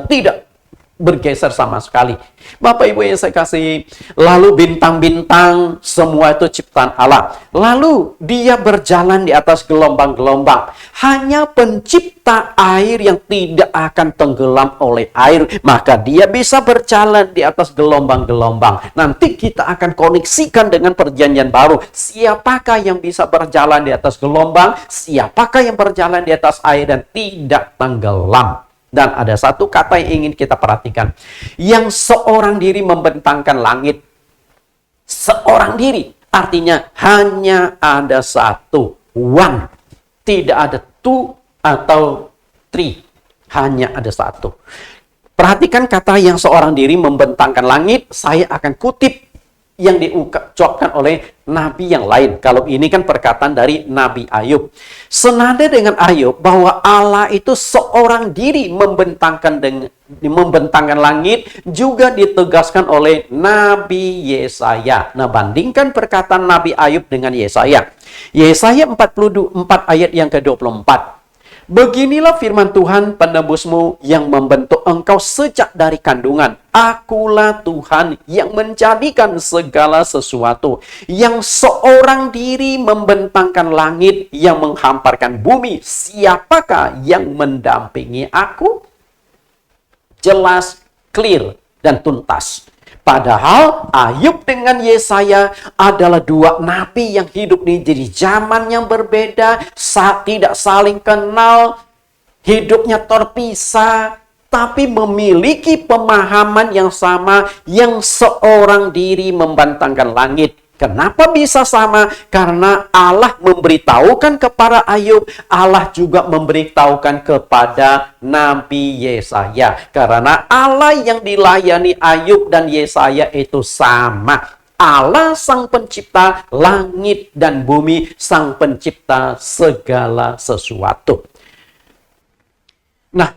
tidak bergeser sama sekali. Bapak Ibu yang saya kasih, lalu bintang-bintang semua itu ciptaan Allah. Lalu dia berjalan di atas gelombang-gelombang. Hanya pencipta air yang tidak akan tenggelam oleh air, maka dia bisa berjalan di atas gelombang-gelombang. Nanti kita akan koneksikan dengan perjanjian baru. Siapakah yang bisa berjalan di atas gelombang? Siapakah yang berjalan di atas air dan tidak tenggelam? Dan ada satu kata yang ingin kita perhatikan. Yang seorang diri membentangkan langit. Seorang diri. Artinya hanya ada satu. One. Tidak ada two atau three. Hanya ada satu. Perhatikan kata yang seorang diri membentangkan langit. Saya akan kutip yang diucapkan oleh nabi yang lain. Kalau ini kan perkataan dari Nabi Ayub. Senada dengan Ayub bahwa Allah itu seorang diri membentangkan langit, juga ditegaskan oleh Nabi Yesaya. Nah, bandingkan perkataan Nabi Ayub dengan Yesaya. Yesaya 44 ayat yang ke-24. Beginilah firman Tuhan penebusmu yang membentuk engkau sejak dari kandungan. Akulah Tuhan yang menjadikan segala sesuatu. Yang seorang diri membentangkan langit, yang menghamparkan bumi. Siapakah yang mendampingi aku? Jelas, clear, dan tuntas. Padahal Ayub dengan Yesaya adalah dua nabi yang hidup di zaman yang berbeda, tidak saling kenal, hidupnya terpisah, tapi memiliki pemahaman yang sama, yang seorang diri membentangkan langit. Kenapa bisa sama? Karena Allah memberitahukan kepada Ayub, Allah juga memberitahukan kepada Nabi Yesaya. Karena Allah yang dilayani Ayub dan Yesaya itu sama. Allah sang pencipta langit dan bumi, sang pencipta segala sesuatu. Nah,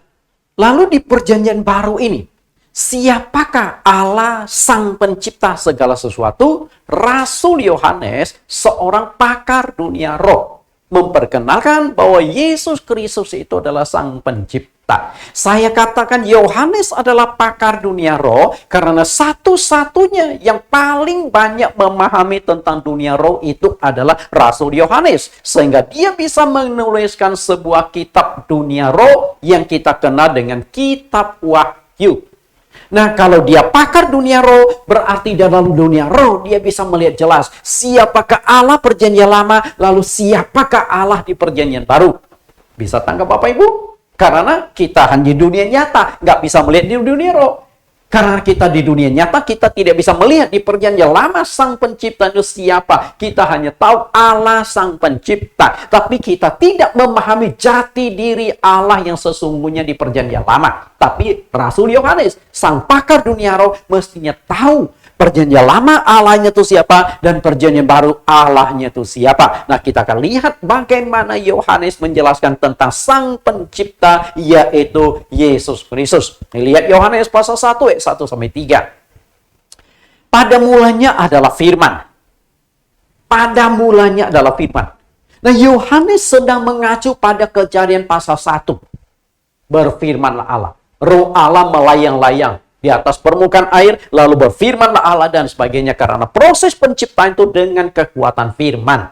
lalu di perjanjian baru ini, siapakah Allah sang pencipta segala sesuatu? Rasul Yohanes, seorang pakar dunia roh, memperkenalkan bahwa Yesus Kristus itu adalah sang pencipta. Saya katakan Yohanes adalah pakar dunia roh karena satu-satunya yang paling banyak memahami tentang dunia roh itu adalah Rasul Yohanes. Sehingga dia bisa menuliskan sebuah kitab dunia roh yang kita kenal dengan kitab Wahyu. Nah, kalau dia pakar dunia roh, berarti dalam dunia roh dia bisa melihat jelas siapakah Allah perjanjian lama, lalu siapakah Allah di perjanjian baru. Bisa tangkap Bapak Ibu? Karena kita hanya di dunia nyata, nggak bisa melihat di dunia roh. Karena kita di dunia nyata, kita tidak bisa melihat di perjanjian lama sang pencipta itu siapa. Kita hanya tahu Allah sang pencipta. Tapi kita tidak memahami jati diri Allah yang sesungguhnya di perjanjian lama. Tapi Rasul Yohanes, sang pakar dunia roh, mestinya tahu perjanjian lama Allahnya itu siapa dan perjanjian baru Allahnya itu siapa. Nah, kita akan lihat bagaimana Yohanes menjelaskan tentang sang pencipta, yaitu Yesus Kristus. Lihat Yohanes pasal 1 ayat 1-3. Pada mulanya adalah firman. Pada mulanya adalah firman. Nah, Yohanes sedang mengacu pada Kejadian pasal 1. Berfirmanlah Allah. Roh Allah melayang-layang di atas permukaan air, lalu berfirmanlah Allah dan sebagainya. Karena proses penciptaan itu dengan kekuatan firman.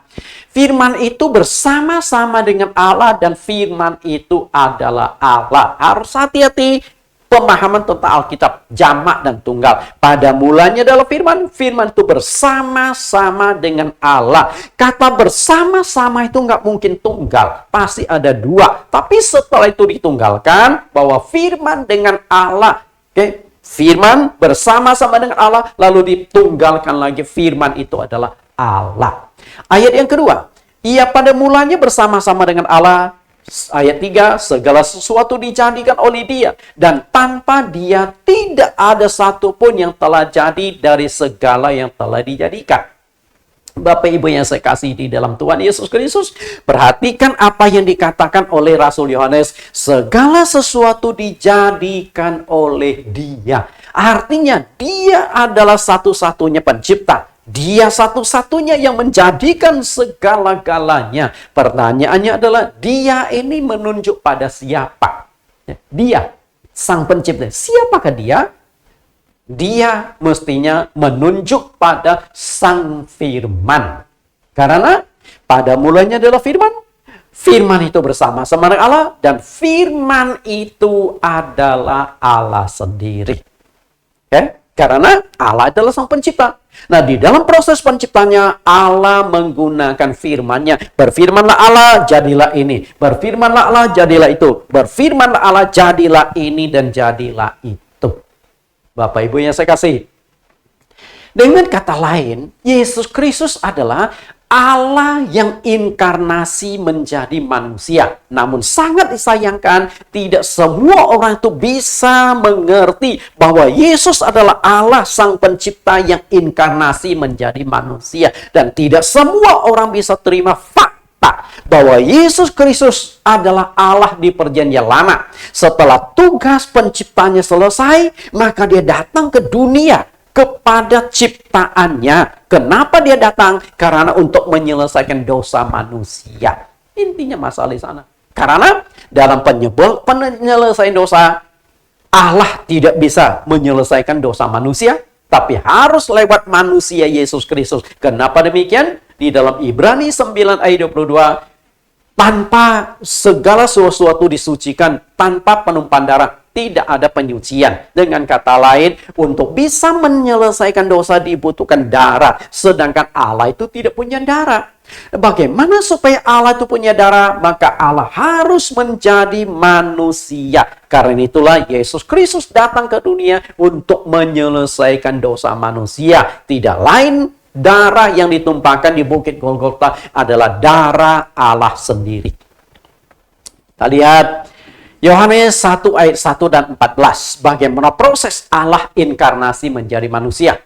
Firman itu bersama-sama dengan Allah dan firman itu adalah Allah. Harus hati-hati pemahaman tentang Alkitab, jamak dan tunggal. Pada mulanya adalah firman, firman itu bersama-sama dengan Allah. Kata bersama-sama itu nggak mungkin tunggal, pasti ada dua. Tapi setelah itu ditunggalkan, bahwa firman dengan Allah, oke? Firman bersama-sama dengan Allah, lalu ditunggalkan lagi firman itu adalah Allah. Ayat yang kedua, ia pada mulanya bersama-sama dengan Allah. Ayat 3, segala sesuatu dijadikan oleh dia, dan tanpa dia tidak ada satupun yang telah jadi dari segala yang telah dijadikan. Bapak Ibu yang saya kasih di dalam Tuhan Yesus Kristus, perhatikan apa yang dikatakan oleh Rasul Yohanes. Segala sesuatu dijadikan oleh dia. Artinya dia adalah satu-satunya pencipta. Dia satu-satunya yang menjadikan segala-galanya. Pertanyaannya adalah, dia ini menunjuk pada siapa? Dia. sang pencipta. Siapakah dia? Dia mestinya menunjuk pada sang firman. Karena pada mulanya adalah firman. Firman itu bersama-sama dengan Allah. Dan firman itu adalah Allah sendiri. Karena Allah adalah sang pencipta. Nah, di dalam proses penciptanya, Allah menggunakan firman-Nya. Berfirmanlah Allah, jadilah ini. Berfirmanlah Allah, jadilah itu. Berfirmanlah Allah, jadilah ini dan jadilah itu. Bapak Ibu yang saya kasih. Dengan kata lain, Yesus Kristus adalah Allah yang inkarnasi menjadi manusia. Namun sangat disayangkan, tidak semua orang itu bisa mengerti bahwa Yesus adalah Allah sang pencipta yang inkarnasi menjadi manusia. Dan tidak semua orang bisa terima fakta bahwa Yesus Kristus adalah Allah di perjanjian lama. Setelah tugas penciptanya selesai, maka dia datang ke dunia kepada ciptaannya. Kenapa dia datang? Karena untuk menyelesaikan dosa manusia. Intinya masalah di sana. Karena dalam penyelesaian dosa, Allah tidak bisa menyelesaikan dosa manusia, tapi harus lewat manusia Yesus Kristus. Kenapa demikian? Di dalam Ibrani 9 ayat 22, tanpa segala sesuatu disucikan, tanpa penumpahan darah, tidak ada penyucian. Dengan kata lain, untuk bisa menyelesaikan dosa dibutuhkan darah. Sedangkan Allah itu tidak punya darah. Bagaimana supaya Allah itu punya darah? Maka Allah harus menjadi manusia. Karena itulah Yesus Kristus datang ke dunia untuk menyelesaikan dosa manusia. Tidak lain, darah yang ditumpahkan di Bukit Golgota adalah darah Allah sendiri. Kita lihat Yohanes 1 ayat 1 dan 14. Bagaimana proses Allah inkarnasi menjadi manusia.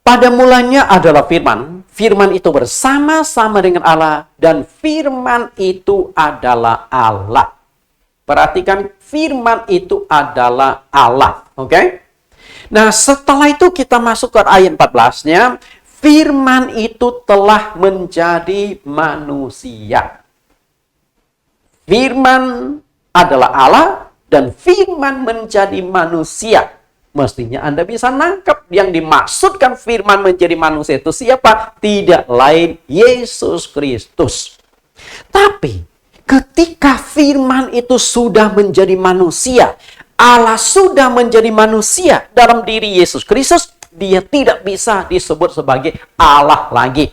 Pada mulanya adalah firman. Firman itu bersama-sama dengan Allah. Dan firman itu adalah Allah. Perhatikan, firman itu adalah Allah. Oke? Nah, setelah itu kita masuk ke ayat 14-nya. Firman itu telah menjadi manusia. Firman adalah Allah dan firman menjadi manusia. Mestinya Anda bisa nangkap yang dimaksudkan firman menjadi manusia itu siapa? Tidak lain Yesus Kristus. Tapi ketika firman itu sudah menjadi manusia, Allah sudah menjadi manusia dalam diri Yesus Kristus, dia tidak bisa disebut sebagai Allah lagi.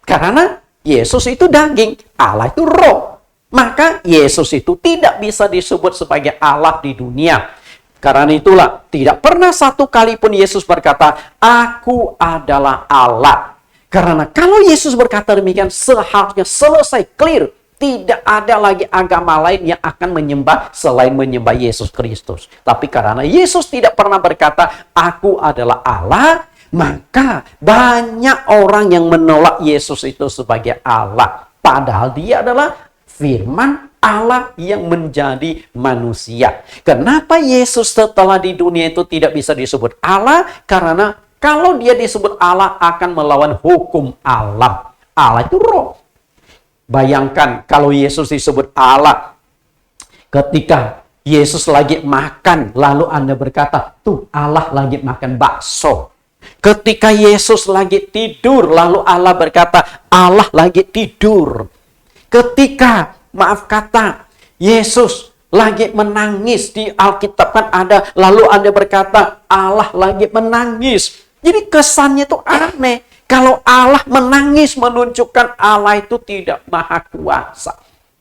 Karena Yesus itu daging, Allah itu roh. Maka Yesus itu tidak bisa disebut sebagai Allah di dunia. Karena itulah tidak pernah satu kali pun Yesus berkata, "Aku adalah Allah." Karena kalau Yesus berkata demikian, seharusnya selesai, clear. Tidak ada lagi agama lain yang akan menyembah selain menyembah Yesus Kristus. Tapi karena Yesus tidak pernah berkata, "Aku adalah Allah," maka banyak orang yang menolak Yesus itu sebagai Allah. Padahal dia adalah firman Allah yang menjadi manusia. Kenapa Yesus setelah di dunia itu tidak bisa disebut Allah? Karena kalau dia disebut Allah akan melawan hukum alam. Allah itu roh. Bayangkan kalau Yesus disebut Allah. Ketika Yesus lagi makan, lalu Anda berkata, "Tuh Allah lagi makan bakso." Ketika Yesus lagi tidur, lalu Allah berkata, "Allah lagi tidur." Ketika, maaf kata, Yesus lagi menangis, di Alkitab kan ada, lalu Anda berkata, Allah lagi menangis. Jadi kesannya itu aneh. Kalau Allah menangis menunjukkan Allah itu tidak maha kuasa.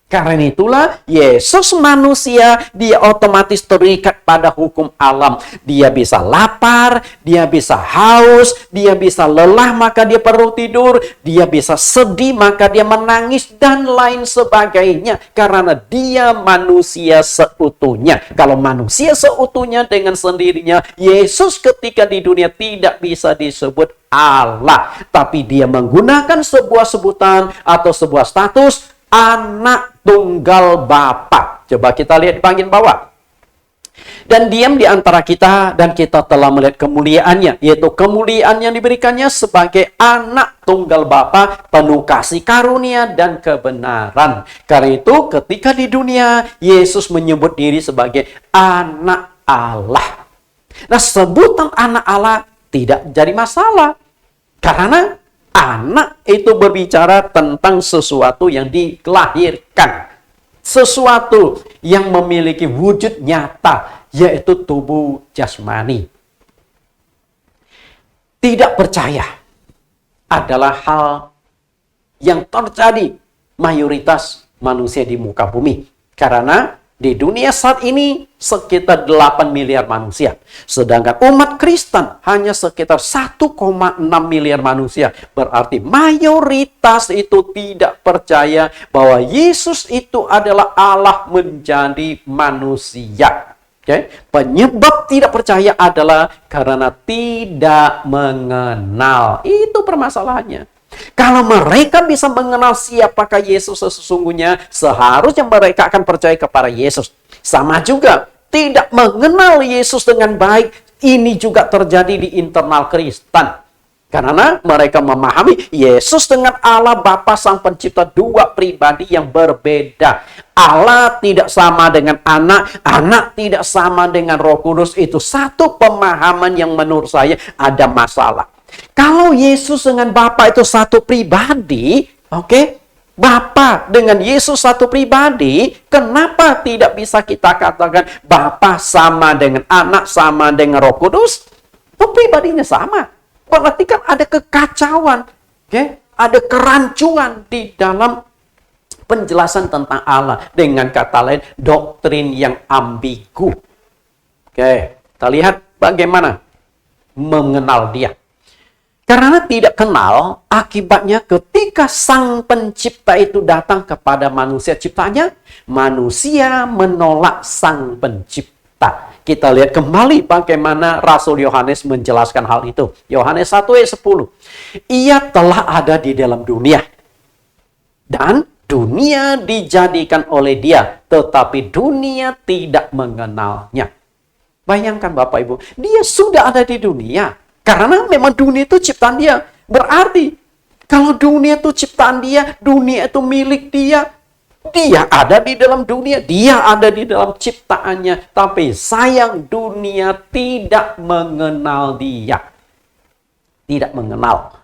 Karena itulah Yesus manusia, dia otomatis terikat pada hukum alam. Dia bisa lapar, dia bisa haus, dia bisa lelah maka dia perlu tidur, dia bisa sedih maka dia menangis dan lain sebagainya. Karena dia manusia seutuhnya. Kalau manusia seutuhnya dengan sendirinya, Yesus ketika di dunia tidak bisa disebut Allah. Tapi dia menggunakan sebuah sebutan atau sebuah status anak tunggal Bapa. Coba kita lihat di bagian bawah. dan diam di antara kita, dan kita telah melihat kemuliaannya, yaitu kemuliaan yang diberikannya sebagai anak tunggal Bapa, penuh kasih karunia dan kebenaran. Karena itu ketika di dunia, Yesus menyebut diri sebagai anak Allah. Nah, sebutan anak Allah tidak jadi masalah, karena anak itu berbicara tentang sesuatu yang dilahirkan, sesuatu yang memiliki wujud nyata, yaitu tubuh jasmani. Tidak percaya adalah hal yang terjadi mayoritas manusia di muka bumi. Karena di dunia saat ini sekitar 8 miliar manusia. Sedangkan umat Kristen hanya sekitar 1,6 miliar manusia. Berarti mayoritas itu tidak percaya bahwa Yesus itu adalah Allah menjadi manusia. Penyebab tidak percaya adalah karena tidak mengenal. Itu permasalahannya. Kalau mereka bisa mengenal siapakah Yesus sesungguhnya, seharusnya mereka akan percaya kepada Yesus. Sama juga, tidak mengenal Yesus dengan baik, ini juga terjadi di internal Kristen. Karena mereka memahami Yesus dengan Allah Bapa Sang Pencipta, dua pribadi yang berbeda. Allah tidak sama dengan anak, anak tidak sama dengan Roh Kudus. Itu satu pemahaman yang menurut saya ada masalah. Kalau Yesus dengan Bapa itu satu pribadi, Bapa dengan Yesus satu pribadi, kenapa tidak bisa kita katakan Bapa sama dengan anak, sama dengan Roh Kudus? Itu pribadinya sama. Berarti kan ada kekacauan, ada kerancuan di dalam penjelasan tentang Allah. Dengan kata lain, doktrin yang ambigu. Kita lihat bagaimana mengenal Dia. Karena tidak kenal, akibatnya ketika Sang Pencipta itu datang kepada manusia ciptanya, manusia menolak Sang Pencipta. Kita lihat kembali bagaimana Rasul Yohanes menjelaskan hal itu. Yohanes 1 ayat 10. Ia telah ada di dalam dunia, dan dunia dijadikan oleh Dia, tetapi dunia tidak mengenalnya. Bayangkan Bapak Ibu, Dia sudah ada di dunia. Karena memang dunia itu ciptaan Dia. Berarti, kalau dunia itu ciptaan Dia, dunia itu milik Dia, Dia ada di dalam dunia, Dia ada di dalam ciptaannya. Tapi sayang, dunia tidak mengenal Dia. Tidak mengenal.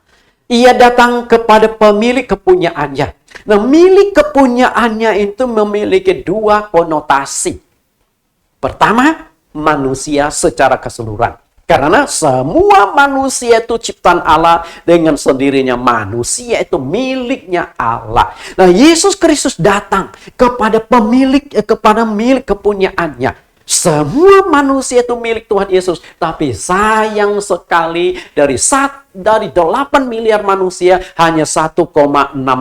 Ia datang kepada pemilik kepunyaannya. Nah, milik kepunyaannya itu memiliki dua konotasi. Pertama, manusia secara keseluruhan. Karena semua manusia itu ciptaan Allah, dengan sendirinya manusia itu miliknya Allah. Nah, Yesus Kristus datang kepada milik kepunyaannya. Semua manusia itu milik Tuhan Yesus. Tapi sayang sekali dari 8 miliar manusia, hanya 1,6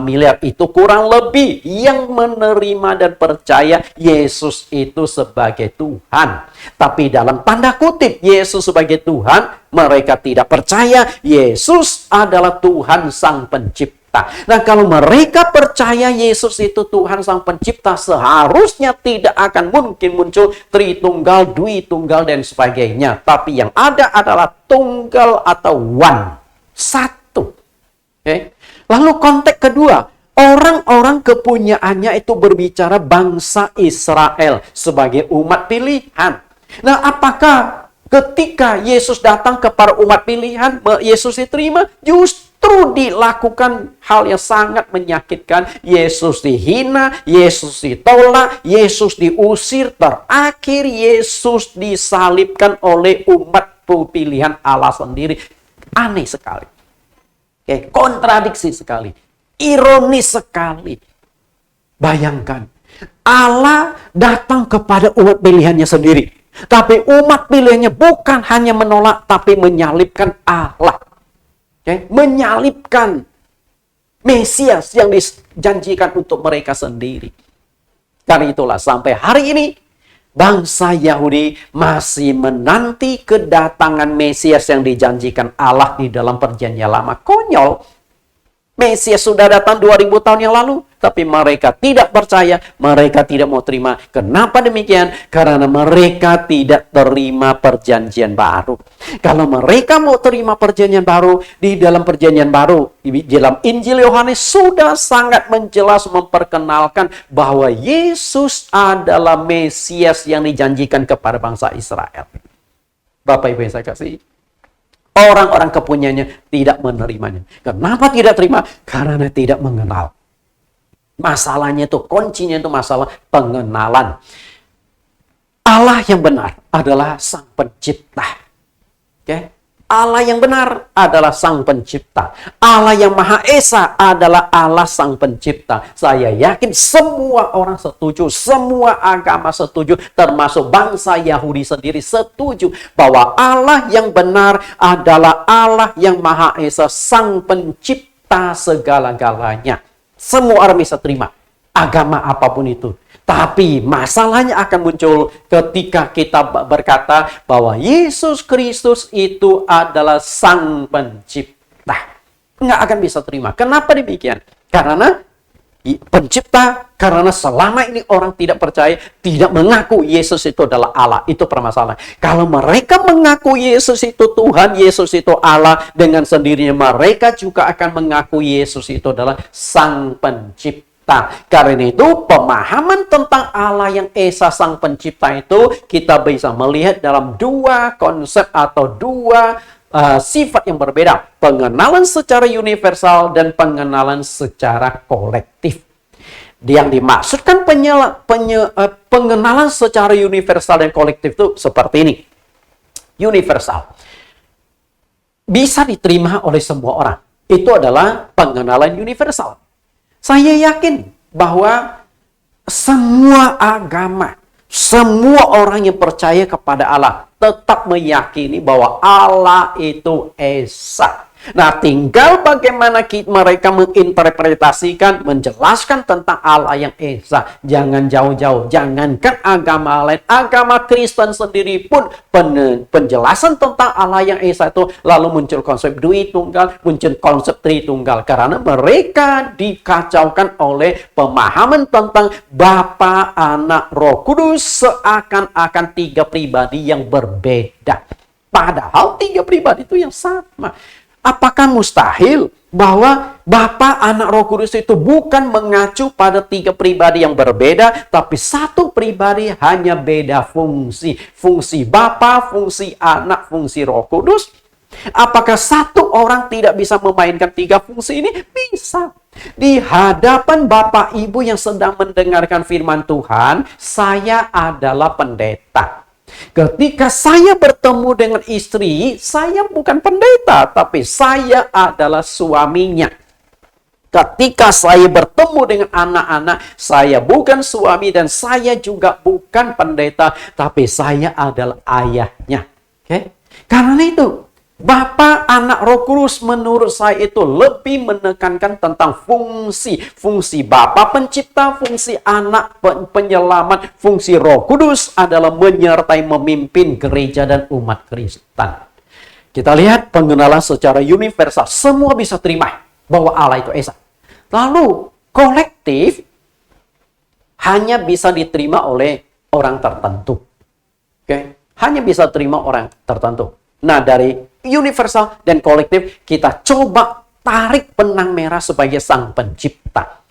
miliar itu kurang lebih yang menerima dan percaya Yesus itu sebagai Tuhan. Tapi dalam tanda kutip Yesus sebagai Tuhan, mereka tidak percaya Yesus adalah Tuhan Sang Pencipta. Nah, kalau mereka percaya Yesus itu Tuhan Sang Pencipta, seharusnya tidak akan mungkin muncul Tritunggal, Dwitunggal, dan sebagainya. Tapi yang ada adalah tunggal atau one. Satu. Lalu konteks kedua, orang-orang kepunyaannya itu berbicara bangsa Israel sebagai umat pilihan. Nah, apakah ketika Yesus datang kepada umat pilihan, Yesus diterima? Justru dilakukan hal yang sangat menyakitkan. Yesus dihina, Yesus ditolak, Yesus diusir. Terakhir Yesus disalibkan oleh umat pilihan Allah sendiri. Aneh sekali. Kontradiksi sekali. Ironis sekali. Bayangkan, Allah datang kepada umat pilihannya sendiri. Tapi umat pilihannya bukan hanya menolak, tapi menyalibkan Allah. Menyalibkan Mesias yang dijanjikan untuk mereka sendiri. Karena itulah sampai hari ini, bangsa Yahudi masih menanti kedatangan Mesias yang dijanjikan Allah di dalam perjanjian lama. Konyol. Mesias sudah datang 2000 tahun yang lalu. tapi mereka tidak percaya, mereka tidak mau terima. Kenapa demikian? Karena mereka tidak terima perjanjian baru. Kalau mereka mau terima perjanjian baru, di dalam perjanjian baru, di dalam Injil Yohanes sudah sangat menjelas memperkenalkan bahwa Yesus adalah Mesias yang dijanjikan kepada bangsa Israel. Bapak Ibu yang saya kasih, orang-orang kepunyaannya tidak menerimanya. Kenapa tidak terima? Karena tidak mengenal. Masalahnya itu, kuncinya itu masalah pengenalan. Allah yang benar adalah Sang Pencipta. Oke? Allah yang benar adalah Sang Pencipta. Allah yang Maha Esa adalah Allah Sang Pencipta. Saya yakin semua orang setuju, semua agama setuju, termasuk bangsa Yahudi sendiri setuju bahwa Allah yang benar adalah Allah yang Maha Esa, Sang Pencipta segala-galanya. Semua orang bisa terima agama apapun itu. Tapi masalahnya akan muncul ketika kita berkata bahwa Yesus Kristus itu adalah Sang Pencipta. Nggak akan bisa terima. Kenapa demikian? Karena Pencipta, karena selama ini orang tidak percaya, tidak mengaku Yesus itu adalah Allah. Itu permasalahan. Kalau mereka mengaku Yesus itu Tuhan, Yesus itu Allah, dengan sendirinya mereka juga akan mengaku Yesus itu adalah Sang Pencipta. Karena itu pemahaman tentang Allah yang Esa Sang Pencipta itu kita bisa melihat dalam dua konsep atau dua sifat yang berbeda. Pengenalan secara universal dan pengenalan secara kolektif. Yang dimaksudkan pengenalan secara universal dan kolektif itu seperti ini. Universal. Bisa diterima oleh semua orang. Itu adalah pengenalan universal. Saya yakin bahwa semua agama, semua orang yang percaya kepada Allah tetap meyakini bahwa Allah itu Esa. Nah, tinggal bagaimana mereka menginterpretasikan, menjelaskan tentang Allah yang Esa. Jangan jauh-jauh, jangankan agama lain, agama Kristen sendiri pun penjelasan tentang Allah yang Esa itu lalu muncul konsep Dwi Tunggal, muncul konsep Tritunggal. Karena mereka dikacaukan oleh pemahaman tentang Bapa, Anak, Roh Kudus seakan-akan tiga pribadi yang berbeda. Padahal tiga pribadi itu yang sama. Apakah mustahil bahwa Bapa, Anak, Roh Kudus itu bukan mengacu pada tiga pribadi yang berbeda, tapi satu pribadi hanya beda fungsi. Fungsi Bapa, fungsi Anak, fungsi Roh Kudus. Apakah satu orang tidak bisa memainkan tiga fungsi ini? Bisa. Di hadapan Bapak Ibu yang sedang mendengarkan firman Tuhan, saya adalah pendeta. Ketika saya bertemu dengan istri, saya bukan pendeta, tapi saya adalah suaminya. Ketika saya bertemu dengan anak-anak, saya bukan suami dan saya juga bukan pendeta, tapi saya adalah ayahnya. Oke? Karena itu, Bapa, Anak, Roh Kudus menurut saya itu lebih menekankan tentang fungsi. Fungsi Bapa Pencipta, fungsi Anak Penyelamat, fungsi Roh Kudus adalah menyertai memimpin gereja dan umat Kristen. Kita lihat pengenalan secara universal. Semua bisa terima bahwa Allah itu Esa. Lalu kolektif hanya bisa diterima oleh orang tertentu. Oke? Hanya bisa terima orang tertentu. Nah, dari universal dan kolektif, kita coba tarik benang merah sebagai Sang Pencipta.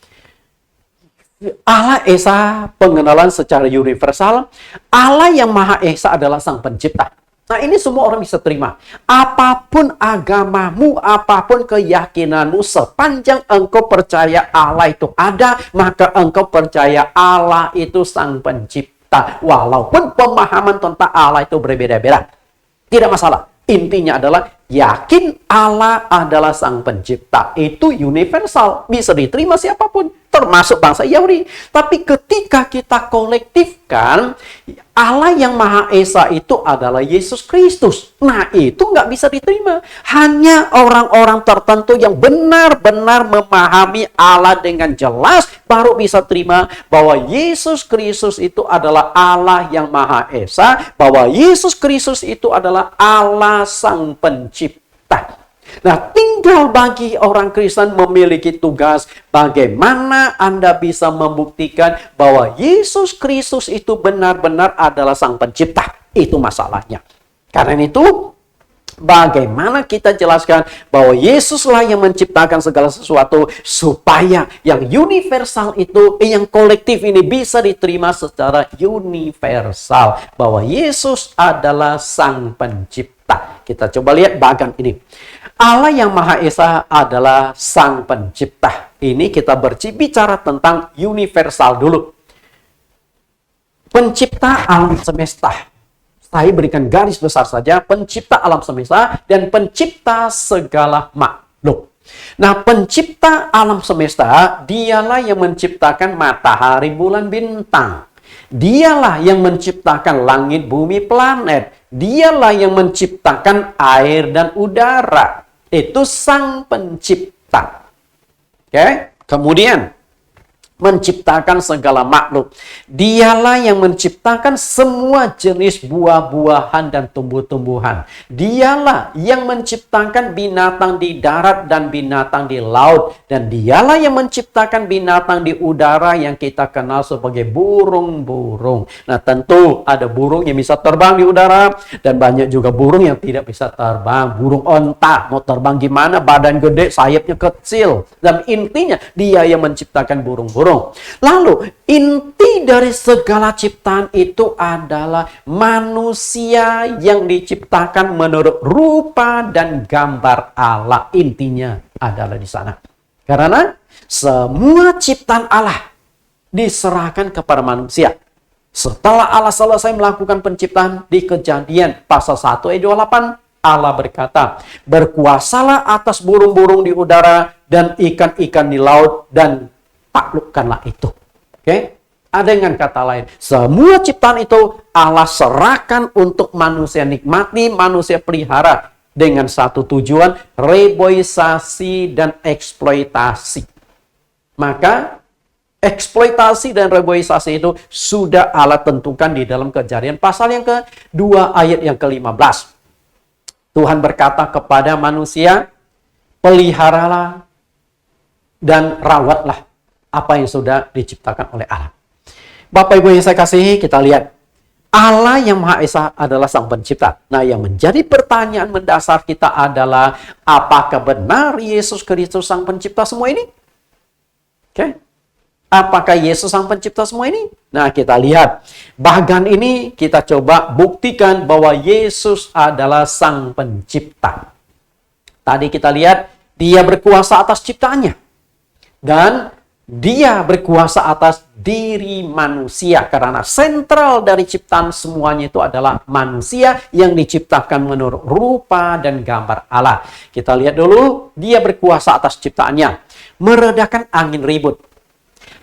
Allah Esa, pengenalan secara universal. Allah yang Maha Esa adalah Sang Pencipta. Nah, ini semua orang bisa terima. Apapun agamamu, apapun keyakinanmu, sepanjang engkau percaya Allah itu ada, maka engkau percaya Allah itu Sang Pencipta. Walaupun pemahaman tentang Allah itu berbeda-beda. Tidak masalah. Intinya adalah yakin Allah adalah Sang Pencipta. Itu universal. Bisa diterima siapapun. Termasuk bangsa Yahudi. Tapi ketika kita kolektifkan, Allah yang Maha Esa itu adalah Yesus Kristus. Nah, itu nggak bisa diterima. Hanya orang-orang tertentu yang benar-benar memahami Allah dengan jelas baru bisa terima bahwa Yesus Kristus itu adalah Allah yang Maha Esa, bahwa Yesus Kristus itu adalah Allah Sang Pencipta. Nah, tinggal tinggal bagi orang Kristen memiliki tugas bagaimana Anda bisa membuktikan bahwa Yesus Kristus itu benar-benar adalah Sang Pencipta. Itu masalahnya. Karena itu, bagaimana kita jelaskan bahwa Yesuslah yang menciptakan segala sesuatu supaya yang universal itu, yang kolektif ini bisa diterima secara universal. Bahwa Yesus adalah Sang Pencipta. Kita coba lihat bagian ini. Allah yang Maha Esa adalah Sang Pencipta. Ini kita berbicara tentang universal dulu. Pencipta alam semesta. Saya berikan garis besar saja, pencipta alam semesta dan pencipta segala makhluk. Nah, pencipta alam semesta, dialah yang menciptakan matahari, bulan, bintang. Dialah yang menciptakan langit, bumi, planet. Dialah yang menciptakan air dan udara. Itu Sang Pencipta. Oke? Kemudian, menciptakan segala makhluk. Dialah yang menciptakan semua jenis buah-buahan dan tumbuh-tumbuhan. Dialah yang menciptakan binatang di darat dan binatang di laut. Dan dialah yang menciptakan binatang di udara yang kita kenal sebagai burung-burung. Nah, tentu ada burung yang bisa terbang di udara dan banyak juga burung yang tidak bisa terbang. Burung onta, mau terbang gimana? Badan gede, sayapnya kecil. Dan intinya, dia yang menciptakan burung-burung. Lalu, inti dari segala ciptaan itu adalah manusia yang diciptakan menurut rupa dan gambar Allah. Intinya adalah di sana. Karena semua ciptaan Allah diserahkan kepada manusia. Setelah Allah selesai melakukan penciptaan di Kejadian pasal 1 ayat 28, Allah berkata, "Berkuasalah atas burung-burung di udara dan ikan-ikan di laut dan taklukkanlah itu." Oke? Dengan kata lain, semua ciptaan itu Allah serahkan untuk manusia nikmati, manusia pelihara dengan satu tujuan, reboisasi dan eksploitasi. Maka eksploitasi dan reboisasi itu sudah Allah tentukan di dalam Kejadian pasal yang ke-2 ayat yang ke-15. Tuhan berkata kepada manusia, peliharalah dan rawatlah apa yang sudah diciptakan oleh Allah. Bapak Ibu yang saya kasihi, kita lihat. Allah yang Maha Esa adalah Sang Pencipta. Nah, yang menjadi pertanyaan mendasar kita adalah, apakah benar Yesus Kristus Sang Pencipta semua ini? Oke? Apakah Yesus Sang Pencipta semua ini? Nah, kita lihat. Bagian ini kita coba buktikan bahwa Yesus adalah Sang Pencipta. Tadi kita lihat, Dia berkuasa atas ciptaannya. Dan Dia berkuasa atas diri manusia. Karena sentral dari ciptaan semuanya itu adalah manusia yang diciptakan menurut rupa dan gambar Allah. Kita lihat dulu, Dia berkuasa atas ciptaannya. Meredakan angin ribut.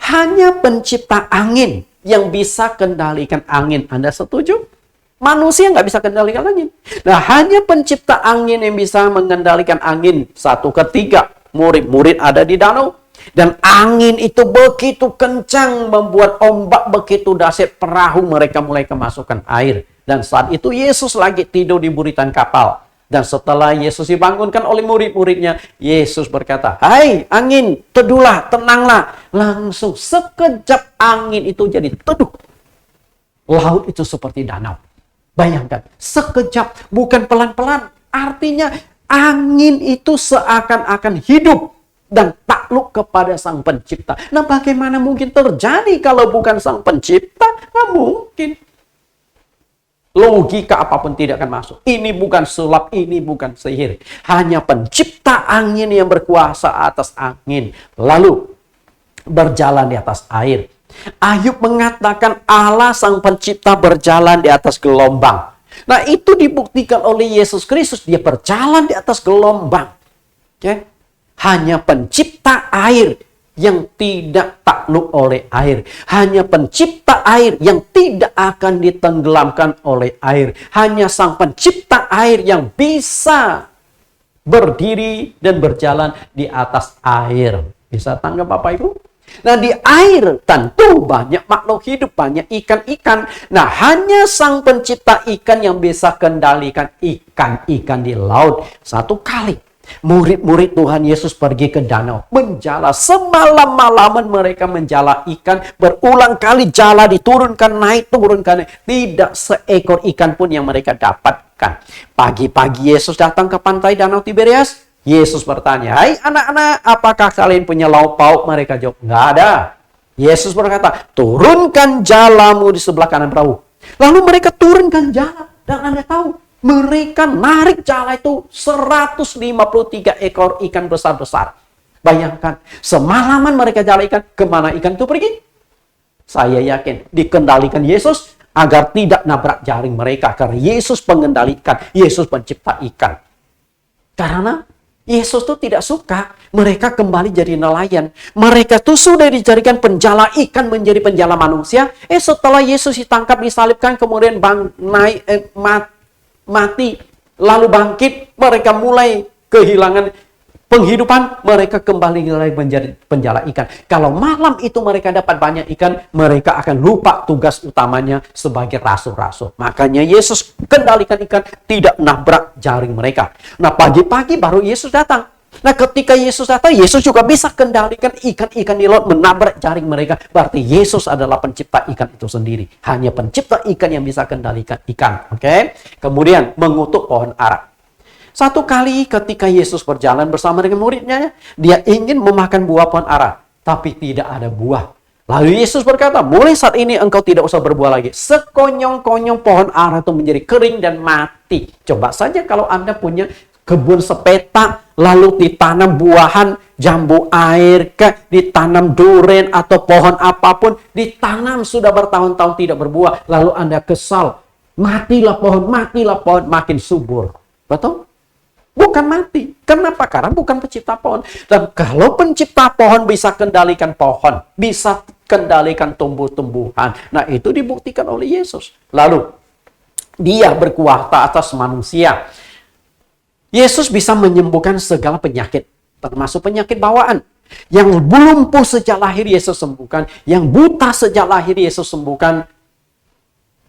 Hanya pencipta angin yang bisa kendalikan angin. Anda setuju? Manusia nggak bisa kendalikan angin. Nah, hanya pencipta angin yang bisa mengendalikan angin. 1/3 murid-murid ada di danau. Dan angin itu begitu kencang membuat ombak begitu dahsyat, perahu mereka mulai kemasukan air. Dan saat itu Yesus lagi tidur di buritan kapal. Dan setelah Yesus dibangunkan oleh murid-muridnya, Yesus berkata, "Hai angin, teduhlah, tenanglah." Langsung sekejap angin itu jadi teduh. Laut itu seperti danau. Bayangkan, sekejap, bukan pelan-pelan. Artinya angin itu seakan-akan hidup dan takluk kepada Sang Pencipta. Nah, bagaimana mungkin terjadi kalau bukan Sang Pencipta? Nggak mungkin. Logika apapun tidak akan masuk. Ini bukan sulap, ini bukan sihir. Hanya pencipta angin yang berkuasa atas angin. Lalu, berjalan di atas air. Ayub mengatakan Allah Sang Pencipta berjalan di atas gelombang. Nah, itu dibuktikan oleh Yesus Kristus. Dia berjalan di atas gelombang. Oke? Hanya pencipta air yang tidak takluk oleh air. Hanya pencipta air yang tidak akan ditenggelamkan oleh air. Hanya Sang Pencipta air yang bisa berdiri dan berjalan di atas air. Bisa tanggap Bapak Ibu? Nah, di air tentu banyak makhluk hidup, banyak ikan-ikan. Nah, hanya Sang Pencipta ikan yang bisa kendalikan ikan-ikan di laut. Satu kali Murid-murid Tuhan Yesus pergi ke danau, menjala. Semalam-malaman mereka menjala ikan. Berulang kali jala diturunkan, naik, turunkan. Tidak seekor ikan pun yang mereka dapatkan. Pagi-pagi Yesus datang ke pantai Danau Tiberias. Yesus bertanya, "Hai anak-anak, apakah kalian punya lauk pauk?" Mereka jawab, "Nggak ada." Yesus berkata, "Turunkan jalamu di sebelah kanan perahu." Lalu mereka turunkan jala. Dan Anda tahu, mereka narik jala itu 153 ekor ikan besar-besar. Bayangkan, semalaman mereka jala ikan, kemana ikan itu pergi? Saya yakin dikendalikan Yesus agar tidak nabrak jaring mereka. Karena Yesus pengendali ikan, Yesus pencipta ikan. Karena Yesus tuh tidak suka mereka kembali jadi nelayan. Mereka tuh sudah dijadikan penjala ikan menjadi penjala manusia. Setelah Yesus ditangkap, disalibkan, kemudian mati, lalu bangkit, mereka mulai kehilangan penghidupan, mereka kembali menjadi penjala ikan. Kalau malam itu mereka dapat banyak ikan, mereka akan lupa tugas utamanya sebagai rasul-rasul. Makanya Yesus kendalikan ikan, tidak nabrak jaring mereka. Nah, pagi-pagi baru Yesus datang. Nah, ketika Yesus datang, Yesus juga bisa kendalikan ikan-ikan di laut menabrak jaring mereka. Berarti Yesus adalah pencipta ikan itu sendiri. Hanya pencipta ikan yang bisa kendalikan ikan. Oke? Kemudian mengutuk pohon ara. Satu kali ketika Yesus berjalan bersama dengan muridnya, dia ingin memakan buah pohon ara, tapi tidak ada buah. Lalu Yesus berkata, "Mulai saat ini engkau tidak usah berbuah lagi." Sekonyong-konyong pohon ara itu menjadi kering dan mati. Coba saja kalau Anda punya kebun sepeta, lalu ditanam buahan jambu air, ditanam durian atau pohon apapun, ditanam sudah bertahun-tahun tidak berbuah, lalu Anda kesal, matilah pohon, makin subur. Betul? Bukan mati. Kenapa? Karena bukan pencipta pohon. Dan kalau pencipta pohon bisa kendalikan pohon, bisa kendalikan tumbuh-tumbuhan. Nah, itu dibuktikan oleh Yesus. Lalu, dia berkuasa atas manusia. Yesus bisa menyembuhkan segala penyakit, termasuk penyakit bawaan. Yang lumpuh sejak lahir Yesus sembuhkan. Yang buta sejak lahir Yesus sembuhkan.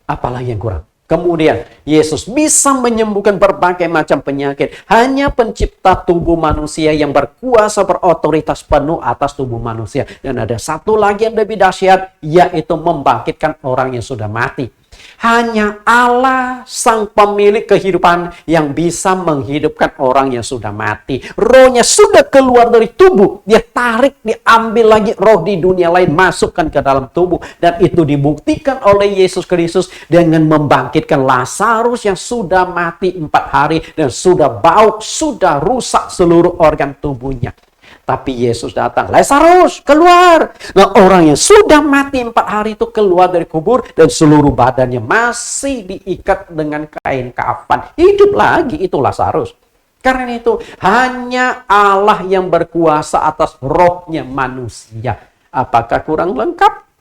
Apalagi yang kurang? Kemudian, Yesus bisa menyembuhkan berbagai macam penyakit. Hanya pencipta tubuh manusia yang berkuasa, berotoritas penuh atas tubuh manusia. Dan ada satu lagi yang lebih dahsyat, yaitu membangkitkan orang yang sudah mati. Hanya Allah, sang pemilik kehidupan, yang bisa menghidupkan orang yang sudah mati. Rohnya sudah keluar dari tubuh. Dia tarik, diambil lagi roh di dunia lain, masukkan ke dalam tubuh. Dan itu dibuktikan oleh Yesus Kristus dengan membangkitkan Lazarus yang sudah mati 4 hari. Dan sudah bau, sudah rusak seluruh organ tubuhnya. Tapi Yesus datang, "Lazarus, keluar!" Nah, orang yang sudah mati 4 hari itu keluar dari kubur dan seluruh badannya masih diikat dengan kain kafan. Hidup lagi itu Lazarus. Karena itu hanya Allah yang berkuasa atas rohnya manusia. Apakah kurang lengkap?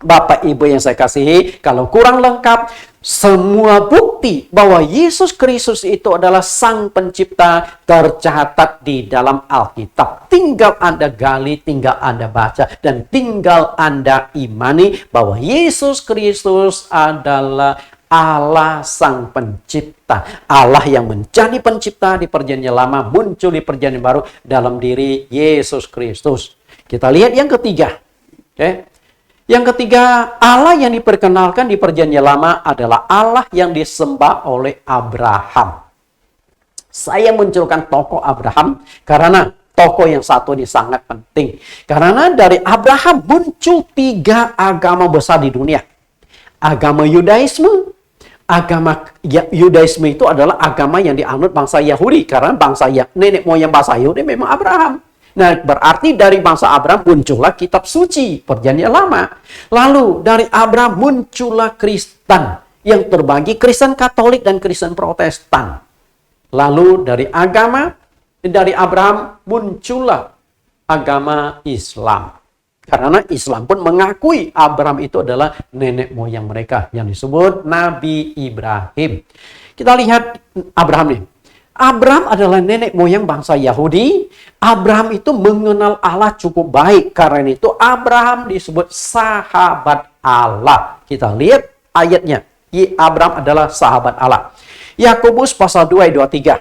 Bapak Ibu yang saya kasihi, kalau kurang lengkap, semua bukti bahwa Yesus Kristus itu adalah Sang Pencipta tercatat di dalam Alkitab. Tinggal Anda gali, tinggal Anda baca, dan tinggal Anda imani bahwa Yesus Kristus adalah Allah Sang Pencipta. Allah yang menjadi pencipta di Perjanjian Lama, muncul di Perjanjian Baru dalam diri Yesus Kristus. Kita lihat yang ketiga. Oke. Yang ketiga, Allah yang diperkenalkan di Perjanjian Lama adalah Allah yang disembah oleh Abraham. Saya munculkan tokoh Abraham karena tokoh yang satu ini sangat penting. Karena dari Abraham muncul 3 agama besar di dunia. Agama Yudaisme. Agama Yudaisme itu adalah agama yang dianut bangsa Yahudi. Karena nenek moyang bangsa Yahudi memang Abraham. Nah, berarti dari bangsa Abraham muncullah kitab suci, Perjanjian Lama. Lalu dari Abraham muncullah Kristen yang terbagi Kristen Katolik dan Kristen Protestan. Lalu dari Abraham muncullah agama Islam. Karena Islam pun mengakui Abraham itu adalah nenek moyang mereka yang disebut Nabi Ibrahim. Kita lihat Abraham nih. Abraham adalah nenek moyang bangsa Yahudi. Abraham itu mengenal Allah cukup baik. Karena itu Abraham disebut sahabat Allah. Kita lihat ayatnya. Abraham adalah sahabat Allah. Yakobus pasal 2 ayat 23.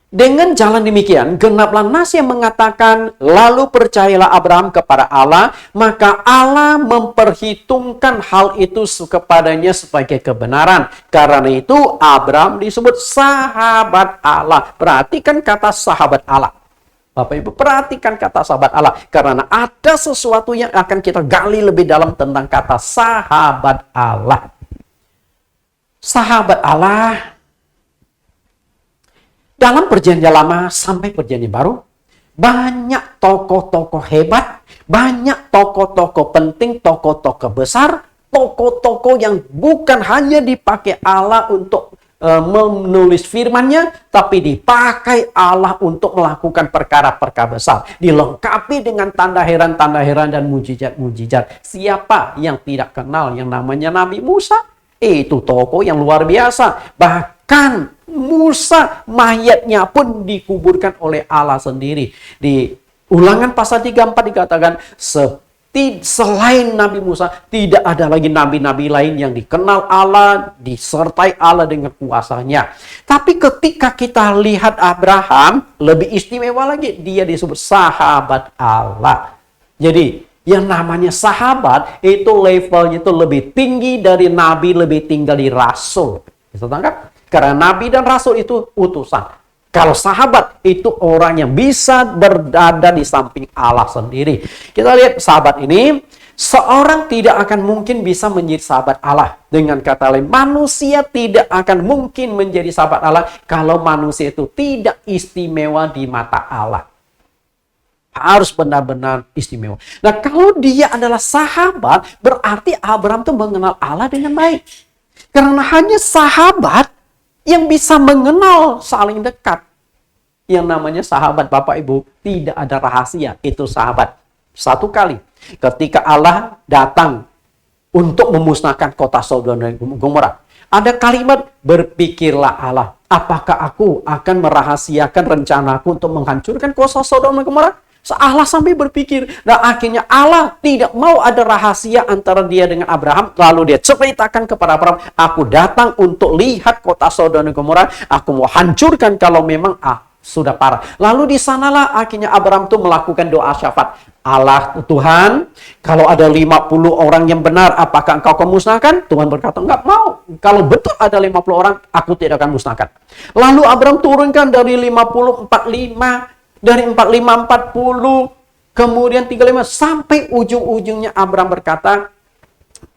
Dengan jalan demikian, genaplah nas yang mengatakan, lalu percayalah Abraham kepada Allah, maka Allah memperhitungkan hal itu kepadanya sebagai kebenaran. Karena itu Abraham disebut sahabat Allah. Perhatikan kata sahabat Allah. Bapak Ibu, perhatikan kata sahabat Allah. Karena ada sesuatu yang akan kita gali lebih dalam tentang kata sahabat Allah. Sahabat Allah dalam perjanjian lama sampai perjanjian baru, banyak tokoh-tokoh hebat, banyak tokoh-tokoh penting, tokoh-tokoh besar, tokoh-tokoh yang bukan hanya dipakai Allah untuk menulis firman-Nya, tapi dipakai Allah untuk melakukan perkara-perkara besar. Dilengkapi dengan tanda heran, dan mujizat-mujizat. Siapa yang tidak kenal yang namanya Nabi Musa? Itu tokoh yang luar biasa. Bahkan Musa mayatnya pun dikuburkan oleh Allah sendiri. Di Ulangan pasal 34 dikatakan, selain Nabi Musa, tidak ada lagi nabi-nabi lain yang dikenal Allah, disertai Allah dengan kuasanya. Tapi ketika kita lihat Abraham, lebih istimewa lagi, dia disebut sahabat Allah. Jadi, yang namanya sahabat, itu levelnya itu lebih tinggi dari nabi, lebih tinggi dari rasul. Bisa tangkap? Karena nabi dan rasul itu utusan. Kalau sahabat itu orang yang bisa berada di samping Allah sendiri. Kita lihat sahabat ini, seorang tidak akan mungkin bisa menjadi sahabat Allah. Dengan kata lain, manusia tidak akan mungkin menjadi sahabat Allah kalau manusia itu tidak istimewa di mata Allah. Harus benar-benar istimewa. Nah, kalau dia adalah sahabat, berarti Abraham itu mengenal Allah dengan baik. Karena hanya sahabat yang bisa mengenal saling dekat. Yang namanya sahabat, Bapak Ibu, tidak ada rahasia. Itu sahabat. Satu kali, ketika Allah datang untuk memusnahkan kota Sodom dan Gomora, ada kalimat, berpikirlah Allah, apakah aku akan merahasiakan rencanaku untuk menghancurkan kota Sodom dan Gomora? Allah sampai berpikir, dan akhirnya Allah tidak mau ada rahasia antara dia dengan Abraham. Lalu dia ceritakan kepada Abraham, aku datang untuk lihat kota Sodom dan Gomora, aku mau hancurkan kalau memang sudah parah. Lalu di sanalah akhirnya Abraham itu melakukan doa syafaat. Allah Tuhan, kalau ada 50 orang yang benar, apakah engkau akan musnahkan? Tuhan berkata, enggak mau. Kalau betul ada 50 orang, aku tidak akan musnahkan. Lalu Abraham turunkan dari 50, 45, dari 45, 40, kemudian 35, sampai ujung-ujungnya Abraham berkata,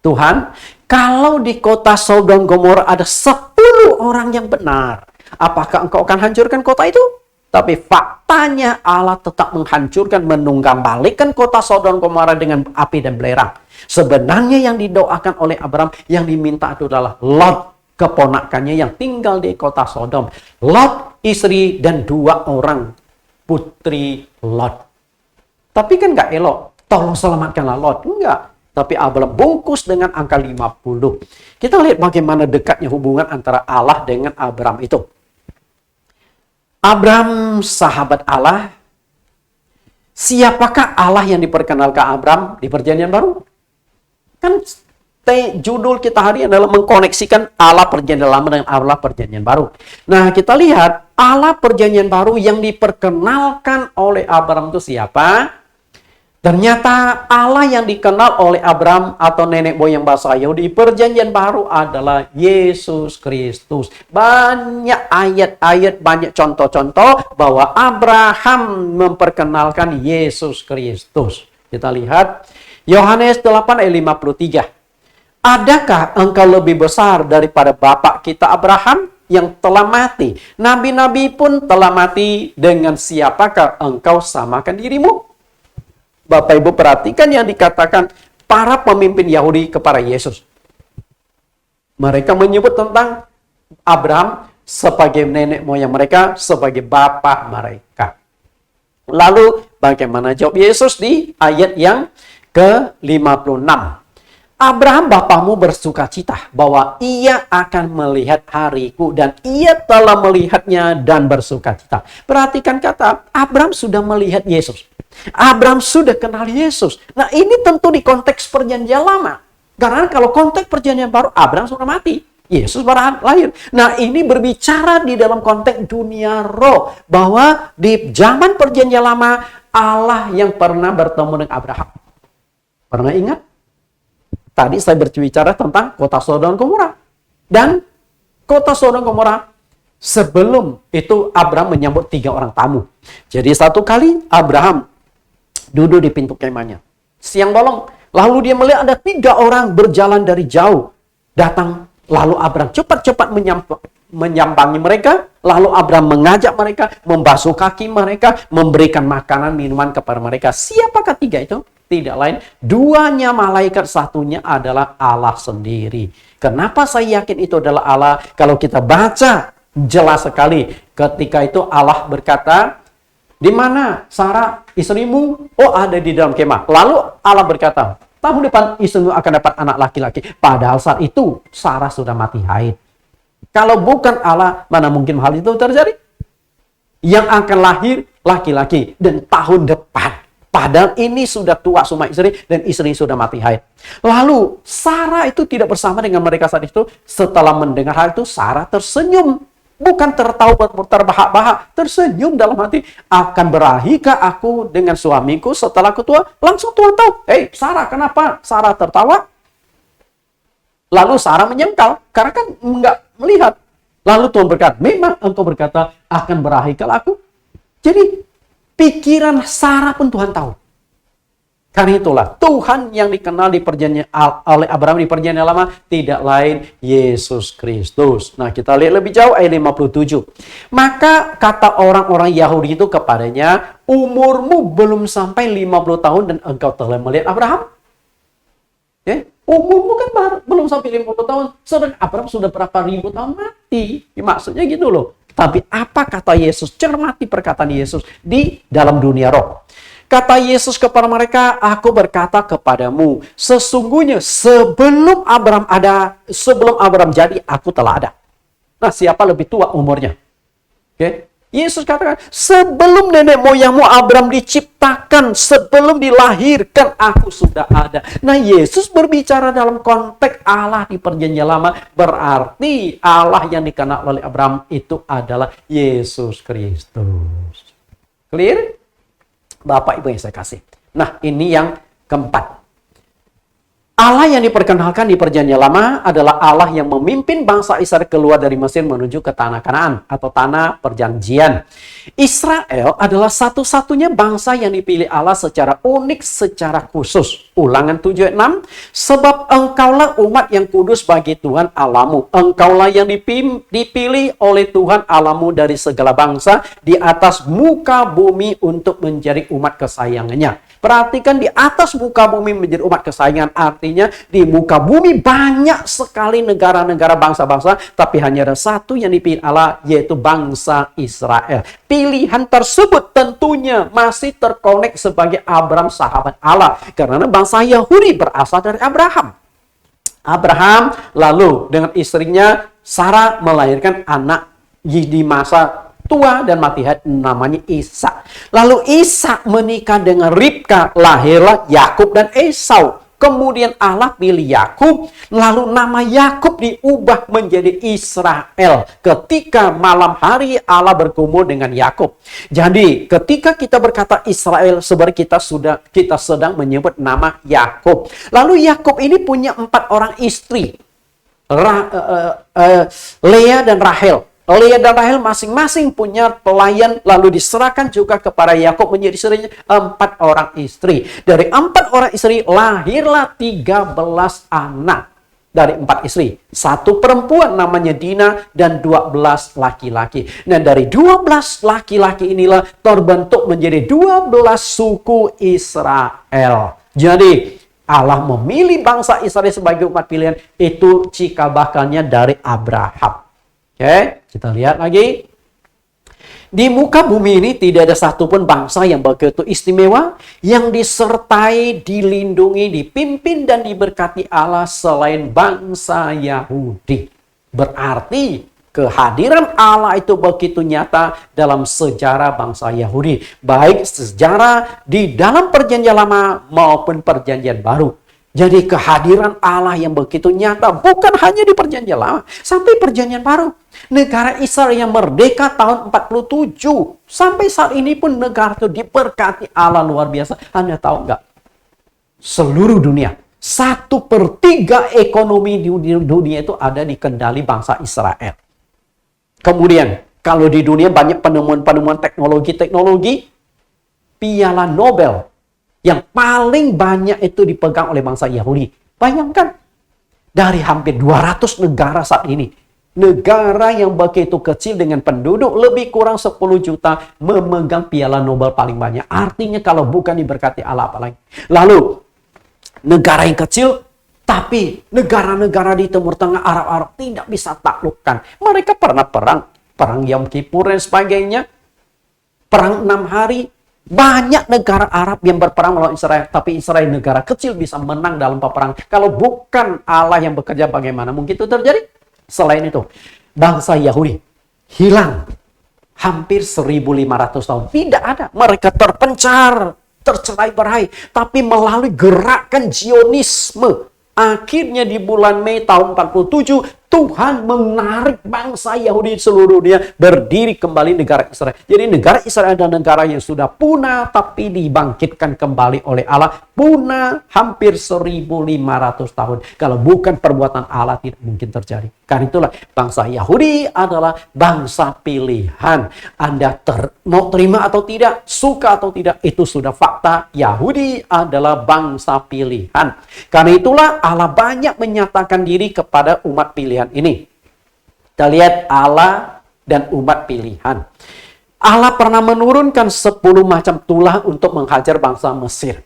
Tuhan, kalau di kota Sodom Gomora ada 10 orang yang benar, apakah engkau akan hancurkan kota itu? Tapi faktanya Allah tetap menghancurkan, menunggang-balikkan kota Sodom Gomora dengan api dan belerang. Sebenarnya yang didoakan oleh Abraham, yang diminta itu adalah Lot, keponakannya yang tinggal di kota Sodom. Lot, istri, dan 2 orang putri Lot. Tapi kan nggak elok. Tolong selamatkanlah Lot. Enggak. Tapi Abraham bungkus dengan angka 50. Kita lihat bagaimana dekatnya hubungan antara Allah dengan Abraham itu. Abraham sahabat Allah. Siapakah Allah yang diperkenalkan Abraham di perjanjian baru? Kan judul kita hari adalah mengkoneksikan Allah perjanjian lama dengan Allah perjanjian baru. Nah, kita lihat Allah perjanjian baru yang diperkenalkan oleh Abraham itu siapa? Ternyata Allah yang dikenal oleh Abraham atau nenek moyang bangsa Yahudi di perjanjian baru adalah Yesus Kristus. Banyak ayat-ayat, banyak contoh-contoh bahwa Abraham memperkenalkan Yesus Kristus. Kita lihat Yohanes 8 ayat 53. Adakah engkau lebih besar daripada bapak kita Abraham yang telah mati? Nabi-nabi pun telah mati, dengan siapakah engkau samakan dirimu? Bapak Ibu perhatikan yang dikatakan para pemimpin Yahudi kepada Yesus. Mereka menyebut tentang Abraham sebagai nenek moyang mereka, sebagai bapak mereka. Lalu bagaimana jawab Yesus di ayat yang ke-56? Abraham bapamu bersukacita bahwa ia akan melihat hariku, dan ia telah melihatnya dan bersukacita. Perhatikan kata, Abraham sudah melihat Yesus. Abraham sudah kenal Yesus. Nah, ini tentu di konteks perjanjian lama. Karena kalau konteks perjanjian baru, Abraham sudah mati. Yesus lahir. Nah, ini berbicara di dalam konteks dunia roh, bahwa di zaman perjanjian lama, Allah yang pernah bertemu dengan Abraham. Pernah ingat? Tadi saya berbicara tentang kota Sodom dan Gomora. Dan kota Sodom dan Gomora, sebelum itu Abraham menyambut 3 orang tamu. Jadi satu kali Abraham duduk di pintu kemahnya. Siang bolong. Lalu dia melihat ada 3 orang berjalan dari jauh. Datang. Lalu Abraham cepat-cepat menyambangi mereka. Lalu Abraham mengajak mereka, membasuh kaki mereka, memberikan makanan, minuman kepada mereka. Siapakah 3 itu? Tidak lain. 2-nya malaikat, 1-nya adalah Allah sendiri. Kenapa saya yakin itu adalah Allah? Kalau kita baca jelas sekali. Ketika itu Allah berkata, di mana Sarah istrimu? Oh, ada di dalam kemah. Lalu Allah berkata, tahun depan istrimu akan dapat anak laki-laki. Padahal saat itu Sarah sudah mati haid. Kalau bukan Allah, mana mungkin hal itu terjadi? Yang akan lahir laki-laki dan tahun depan. Padahal ini sudah tua semua istri dan istri sudah mati haid. Lalu Sarah itu tidak bersama dengan mereka saat itu. Setelah mendengar hal itu, Sarah tersenyum. Bukan tertawa terbahak-bahak, tersenyum dalam hati. Akan berahikah aku dengan suamiku setelah aku tua? Langsung Tuhan tahu. Sarah, kenapa Sarah tertawa? Lalu Sarah menyangkal, karena kan nggak melihat. Lalu Tuhan berkata, memang engkau berkata akan berahikah aku? Jadi pikiran Sarah pun Tuhan tahu. Karena itulah Tuhan yang dikenal di perjanjian oleh Abraham di perjanjian lama tidak lain Yesus Kristus. Nah, kita lihat lebih jauh ayat 57. Maka kata orang-orang Yahudi itu kepadanya, umurmu belum sampai 50 tahun dan engkau telah melihat Abraham. Umurmu kan belum sampai 50 tahun. Sedangkan Abraham sudah berapa ribu tahun mati. Maksudnya gitu loh. Tapi apa kata Yesus? Cermati perkataan Yesus di dalam dunia roh. Kata Yesus kepada mereka, aku berkata kepadamu, sesungguhnya sebelum Abraham jadi, aku telah ada. Nah, siapa lebih tua umurnya? Yesus katakan, sebelum nenek moyangmu Abraham diciptakan, sebelum dilahirkan, aku sudah ada. Nah, Yesus berbicara dalam konteks Allah di perjanjian lama, berarti Allah yang dikenal oleh Abraham itu adalah Yesus Kristus. Clear? Bapak Ibu yang saya kasih. Nah, ini yang keempat. Allah yang diperkenalkan di perjanjian lama adalah Allah yang memimpin bangsa Israel keluar dari Mesir menuju ke tanah Kanaan atau tanah perjanjian. Israel adalah satu-satunya bangsa yang dipilih Allah secara unik, secara khusus. Ulangan 7 ayat 6. Sebab engkaulah umat yang kudus bagi Tuhan Allahmu. Engkaulah yang dipilih oleh Tuhan Allahmu dari segala bangsa di atas muka bumi untuk menjadi umat kesayangannya. Perhatikan, di atas muka bumi menjadi umat kesayangan, artinya di muka bumi banyak sekali negara-negara bangsa-bangsa, tapi hanya ada satu yang dipilih Allah, yaitu bangsa Israel. Pilihan tersebut tentunya masih terkonek sebagai Abraham sahabat Allah, karena bangsa Yahudi berasal dari Abraham. Abraham lalu dengan istrinya Sarah melahirkan anak di masa tua dan mati haid, namanya Ishak. Lalu Ishak menikah dengan Ribka, lahirlah Yakub dan Esau. Kemudian Allah pilih Yakub, lalu nama Yakub diubah menjadi Israel. Ketika malam hari Allah berkumpul dengan Yakub. Jadi ketika kita berkata Israel, sebenarnya kita sedang menyebut nama Yakub. Lalu Yakub ini punya 4 orang istri, Leah dan Rahel. Leah dan Rahel masing-masing punya pelayan, lalu diserahkan juga kepada Yakub menjadi istrinya 4 orang istri. Dari 4 orang istri lahirlah 13 anak dari 4 istri. 1 perempuan namanya Dina dan 12 laki-laki. Nah, dari 12 laki-laki inilah terbentuk menjadi 12 suku Israel. Jadi Allah memilih bangsa Israel sebagai umat pilihan, itu cikal bakalnya dari Abraham. Oke, kita lihat lagi. Di muka bumi ini tidak ada satupun bangsa yang begitu istimewa, yang disertai, dilindungi, dipimpin, dan diberkati Allah selain bangsa Yahudi. Berarti kehadiran Allah itu begitu nyata dalam sejarah bangsa Yahudi. Baik sejarah di dalam perjanjian lama maupun perjanjian baru. Jadi kehadiran Allah yang begitu nyata bukan hanya di perjanjian lama, sampai perjanjian baru. Negara Israel yang merdeka tahun 47. Sampai saat ini pun negara itu diberkati Allah luar biasa. Anda tahu nggak? Seluruh dunia, 1/3 ekonomi di dunia itu ada di kendali bangsa Israel. Kemudian, kalau di dunia banyak penemuan-penemuan teknologi, Piala Nobel yang paling banyak itu dipegang oleh bangsa Yahudi. Bayangkan, dari hampir 200 negara saat ini, negara yang begitu kecil dengan penduduk lebih kurang 10 juta memegang Piala Nobel paling banyak. Artinya kalau bukan diberkati Allah apalagi. Lalu, negara yang kecil, tapi negara-negara di Timur Tengah, Arab-Arab tidak bisa taklukkan. Mereka pernah perang Yom Kippur dan sebagainya, perang 6 hari. Banyak negara Arab yang berperang melawan Israel, tapi Israel negara kecil bisa menang dalam peperangan. Kalau bukan Allah yang bekerja, bagaimana mungkin itu terjadi? Selain itu, bangsa Yahudi hilang hampir 1.500 tahun. Tidak ada. Mereka terpencar, tercerai-berai. Tapi melalui gerakan Zionisme, akhirnya di bulan Mei tahun 47, Tuhan menarik bangsa Yahudi seluruh dunia berdiri kembali negara Israel. Jadi negara Israel adalah negara yang sudah punah tapi dibangkitkan kembali oleh Allah. Punah hampir 1.500 tahun. Kalau bukan perbuatan Allah tidak mungkin terjadi. Karena itulah bangsa Yahudi adalah bangsa pilihan. Anda mau terima atau tidak, suka atau tidak, itu sudah fakta. Yahudi adalah bangsa pilihan. Karena itulah Allah banyak menyatakan diri kepada umat pilihan ini. Kita lihat Allah dan umat pilihan. Allah pernah menurunkan 10 macam tulah untuk menghajar bangsa Mesir.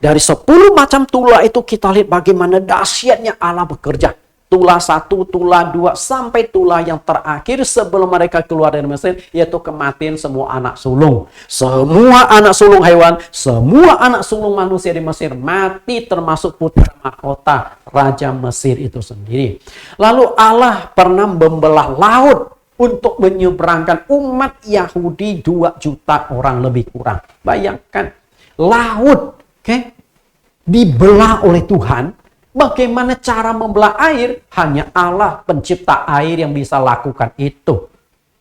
Dari 10 macam tulah itu kita lihat bagaimana dahsyatnya Allah bekerja. Tulah 1, tulah 2, sampai tulah yang terakhir sebelum mereka keluar dari Mesir, yaitu kematian semua anak sulung. Semua anak sulung hewan, semua anak sulung manusia di Mesir mati, termasuk putra mahkota Raja Mesir itu sendiri. Lalu Allah pernah membelah laut untuk menyeberangkan umat Yahudi 2 juta orang lebih kurang. Bayangkan, laut dibelah oleh Tuhan. Bagaimana cara membelah air? Hanya Allah pencipta air yang bisa lakukan itu.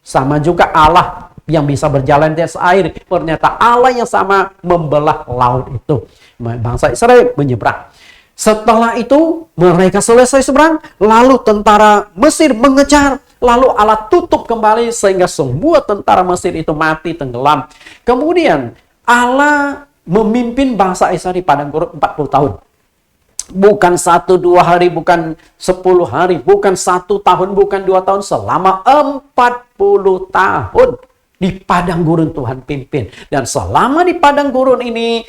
Sama juga Allah yang bisa berjalan di atas air. Ternyata Allah yang sama membelah laut itu. Bangsa Israel menyeberang. Setelah itu mereka selesai seberang. Lalu tentara Mesir mengejar. Lalu Allah tutup kembali sehingga semua tentara Mesir itu mati tenggelam. Kemudian Allah memimpin bangsa Israel di padang gurun 40 tahun. Bukan 1-2 hari, bukan 10 hari, bukan 1 tahun, bukan 2 tahun. Selama 40 tahun di padang gurun Tuhan pimpin. Dan selama di padang gurun ini,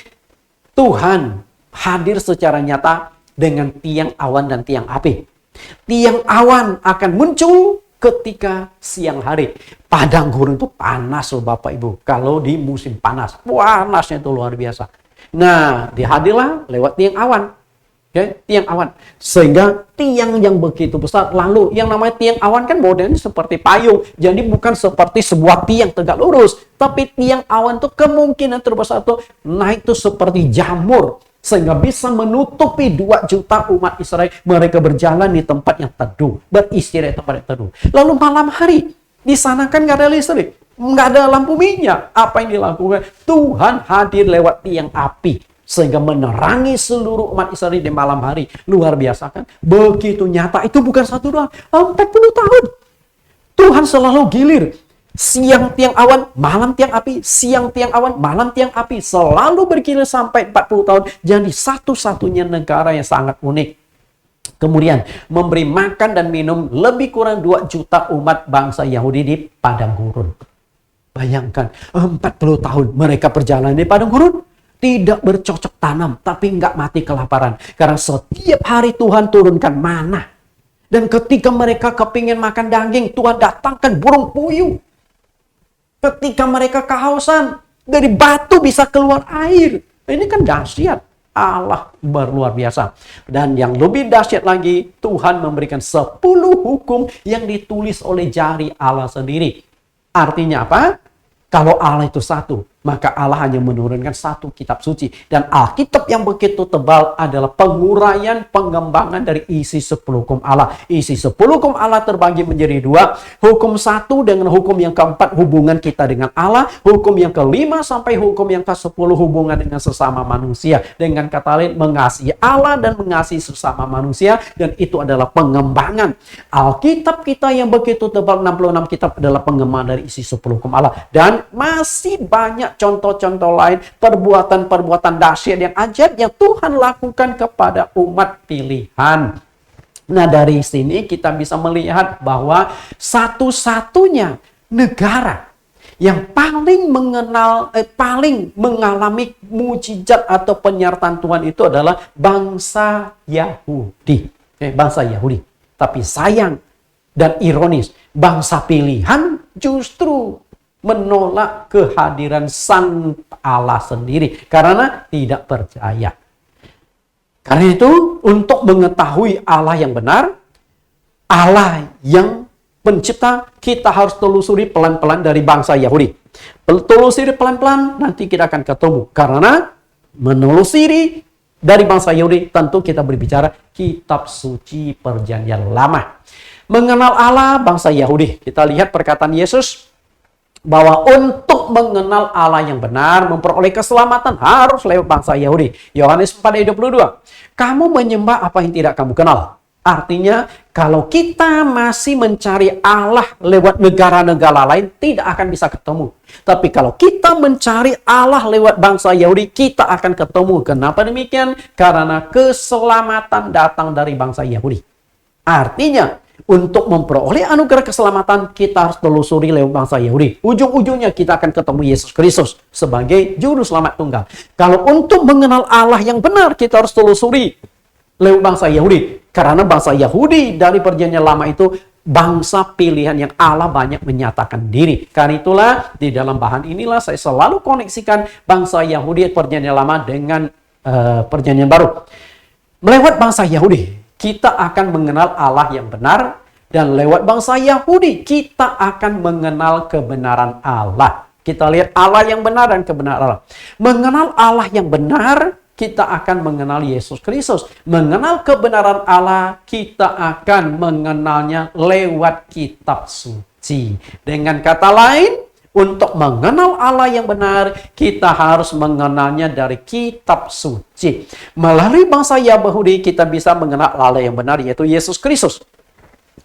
Tuhan hadir secara nyata dengan tiang awan dan tiang api. Tiang awan akan muncul ketika siang hari. Padang gurun itu panas loh Bapak Ibu. Kalau di musim panas, panasnya itu luar biasa. Nah, dihadirlah lewat tiang awan. Tiang awan. Sehingga tiang yang begitu besar. Lalu yang namanya tiang awan kan modelnya seperti payung. Jadi bukan seperti sebuah tiang tegak lurus. Tapi tiang awan itu kemungkinan terbesar itu naik itu seperti jamur. Sehingga bisa menutupi 2 juta umat Israel. Mereka berjalan di tempat yang teduh. Beristirahat di tempat yang teduh. Lalu malam hari. Di sana kan nggak ada listrik. Nggak ada lampu minyak. Apa yang dilakukan? Tuhan hadir lewat tiang api. Sehingga menerangi seluruh umat Israel di malam hari. Luar biasa kan? Begitu nyata. Itu bukan 1 doang. 40 tahun. Tuhan selalu gilir. Siang tiang awan, malam tiang api. Siang tiang awan, malam tiang api. Selalu bergilir sampai 40 tahun. Jadi satu-satunya negara yang sangat unik. Kemudian memberi makan dan minum lebih kurang 2 juta umat bangsa Yahudi di padang gurun. Bayangkan, 40 tahun mereka berjalan di padang gurun. Tidak bercocok tanam, tapi nggak mati kelaparan. Karena setiap hari Tuhan turunkan mana. Dan ketika mereka kepingin makan daging, Tuhan datangkan burung puyuh. Ketika mereka kehausan, dari batu bisa keluar air. Ini kan dahsyat. Allah berluar biasa. Dan yang lebih dahsyat lagi, Tuhan memberikan 10 hukum yang ditulis oleh jari Allah sendiri. Artinya apa? Kalau Allah itu satu, Maka Allah hanya menurunkan satu kitab suci. Dan Alkitab yang begitu tebal adalah penguraian, pengembangan dari isi 10 hukum Allah. Isi 10 hukum Allah terbagi menjadi 2. Hukum 1 dengan hukum yang keempat, hubungan kita dengan Allah. Hukum yang kelima sampai hukum yang ke-10, hubungan dengan sesama manusia. Dengan kata lain, mengasihi Allah dan mengasihi sesama manusia. Dan itu adalah pengembangan. Alkitab kita yang begitu tebal, 66 kitab, adalah pengembangan dari isi 10 hukum Allah. Dan masih banyak contoh-contoh lain, perbuatan-perbuatan dahsyat yang ajaib yang Tuhan lakukan kepada umat pilihan. Nah, dari sini kita bisa melihat bahwa satu-satunya negara yang paling mengalami mujizat atau penyertaan Tuhan itu adalah bangsa Yahudi. Bangsa Yahudi. Tapi sayang dan ironis, bangsa pilihan justru menolak kehadiran Sang Allah sendiri karena tidak percaya. Karena itu, untuk mengetahui Allah yang benar, Allah yang pencipta, kita harus telusuri pelan-pelan dari bangsa Yahudi. Telusuri pelan-pelan, nanti kita akan ketemu. Karena menelusuri dari bangsa Yahudi, tentu kita berbicara kitab suci Perjanjian Lama. Mengenal Allah bangsa Yahudi. Kita lihat perkataan Yesus bahwa untuk mengenal Allah yang benar, memperoleh keselamatan harus lewat bangsa Yahudi. Yohanes 4:22. Kamu menyembah apa yang tidak kamu kenal. Artinya, kalau kita masih mencari Allah lewat negara-negara lain, tidak akan bisa ketemu. Tapi kalau kita mencari Allah lewat bangsa Yahudi, kita akan ketemu. Kenapa demikian? Karena keselamatan datang dari bangsa Yahudi. Artinya, untuk memperoleh anugerah keselamatan, kita harus telusuri lewat bangsa Yahudi. Ujung-ujungnya kita akan ketemu Yesus Kristus sebagai juru selamat tunggal. Kalau untuk mengenal Allah yang benar, kita harus telusuri lewat bangsa Yahudi. Karena bangsa Yahudi dari Perjanjian Lama itu bangsa pilihan yang Allah banyak menyatakan diri. Karena itulah di dalam bahan inilah saya selalu koneksikan bangsa Yahudi Perjanjian Lama dengan Perjanjian Baru. Melewat bangsa Yahudi, kita akan mengenal Allah yang benar, dan lewat bangsa Yahudi kita akan mengenal kebenaran Allah. Kita lihat Allah yang benar dan kebenaran Allah. Mengenal Allah yang benar, kita akan mengenal Yesus Kristus. Mengenal kebenaran Allah, kita akan mengenalnya lewat kitab suci. Dengan kata lain, untuk mengenal Allah yang benar, kita harus mengenalnya dari kitab suci. Melalui bangsa Yahudi, kita bisa mengenal Allah yang benar, yaitu Yesus Kristus.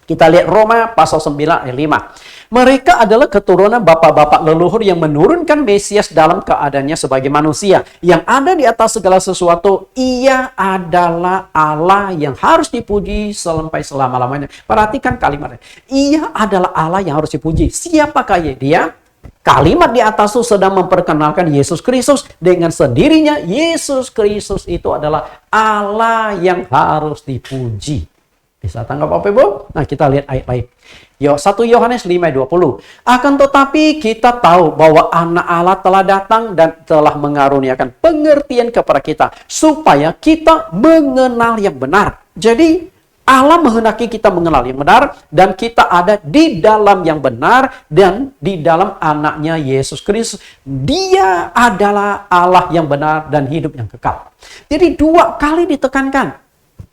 Kita lihat Roma pasal 9 ayat 5. Mereka adalah keturunan bapak-bapak leluhur yang menurunkan Mesias dalam keadaannya sebagai manusia. Yang ada di atas segala sesuatu, ia adalah Allah yang harus dipuji sampai selama-lamanya. Perhatikan kalimatnya. Ia adalah Allah yang harus dipuji. Siapakah dia? Kalimat di atas itu sedang memperkenalkan Yesus Kristus. Dengan sendirinya, Yesus Kristus itu adalah Allah yang harus dipuji. Bisa tangkap apa Ibu? Nah, kita lihat ayat lain. 1 Yohanes 5:20. Akan tetapi kita tahu bahwa anak Allah telah datang dan telah mengaruniakan pengertian kepada kita, supaya kita mengenal yang benar. Jadi, Allah menghendaki kita mengenal yang benar, dan kita ada di dalam yang benar, dan di dalam anaknya Yesus Kristus. Dia adalah Allah yang benar dan hidup yang kekal. Jadi 2 kali ditekankan.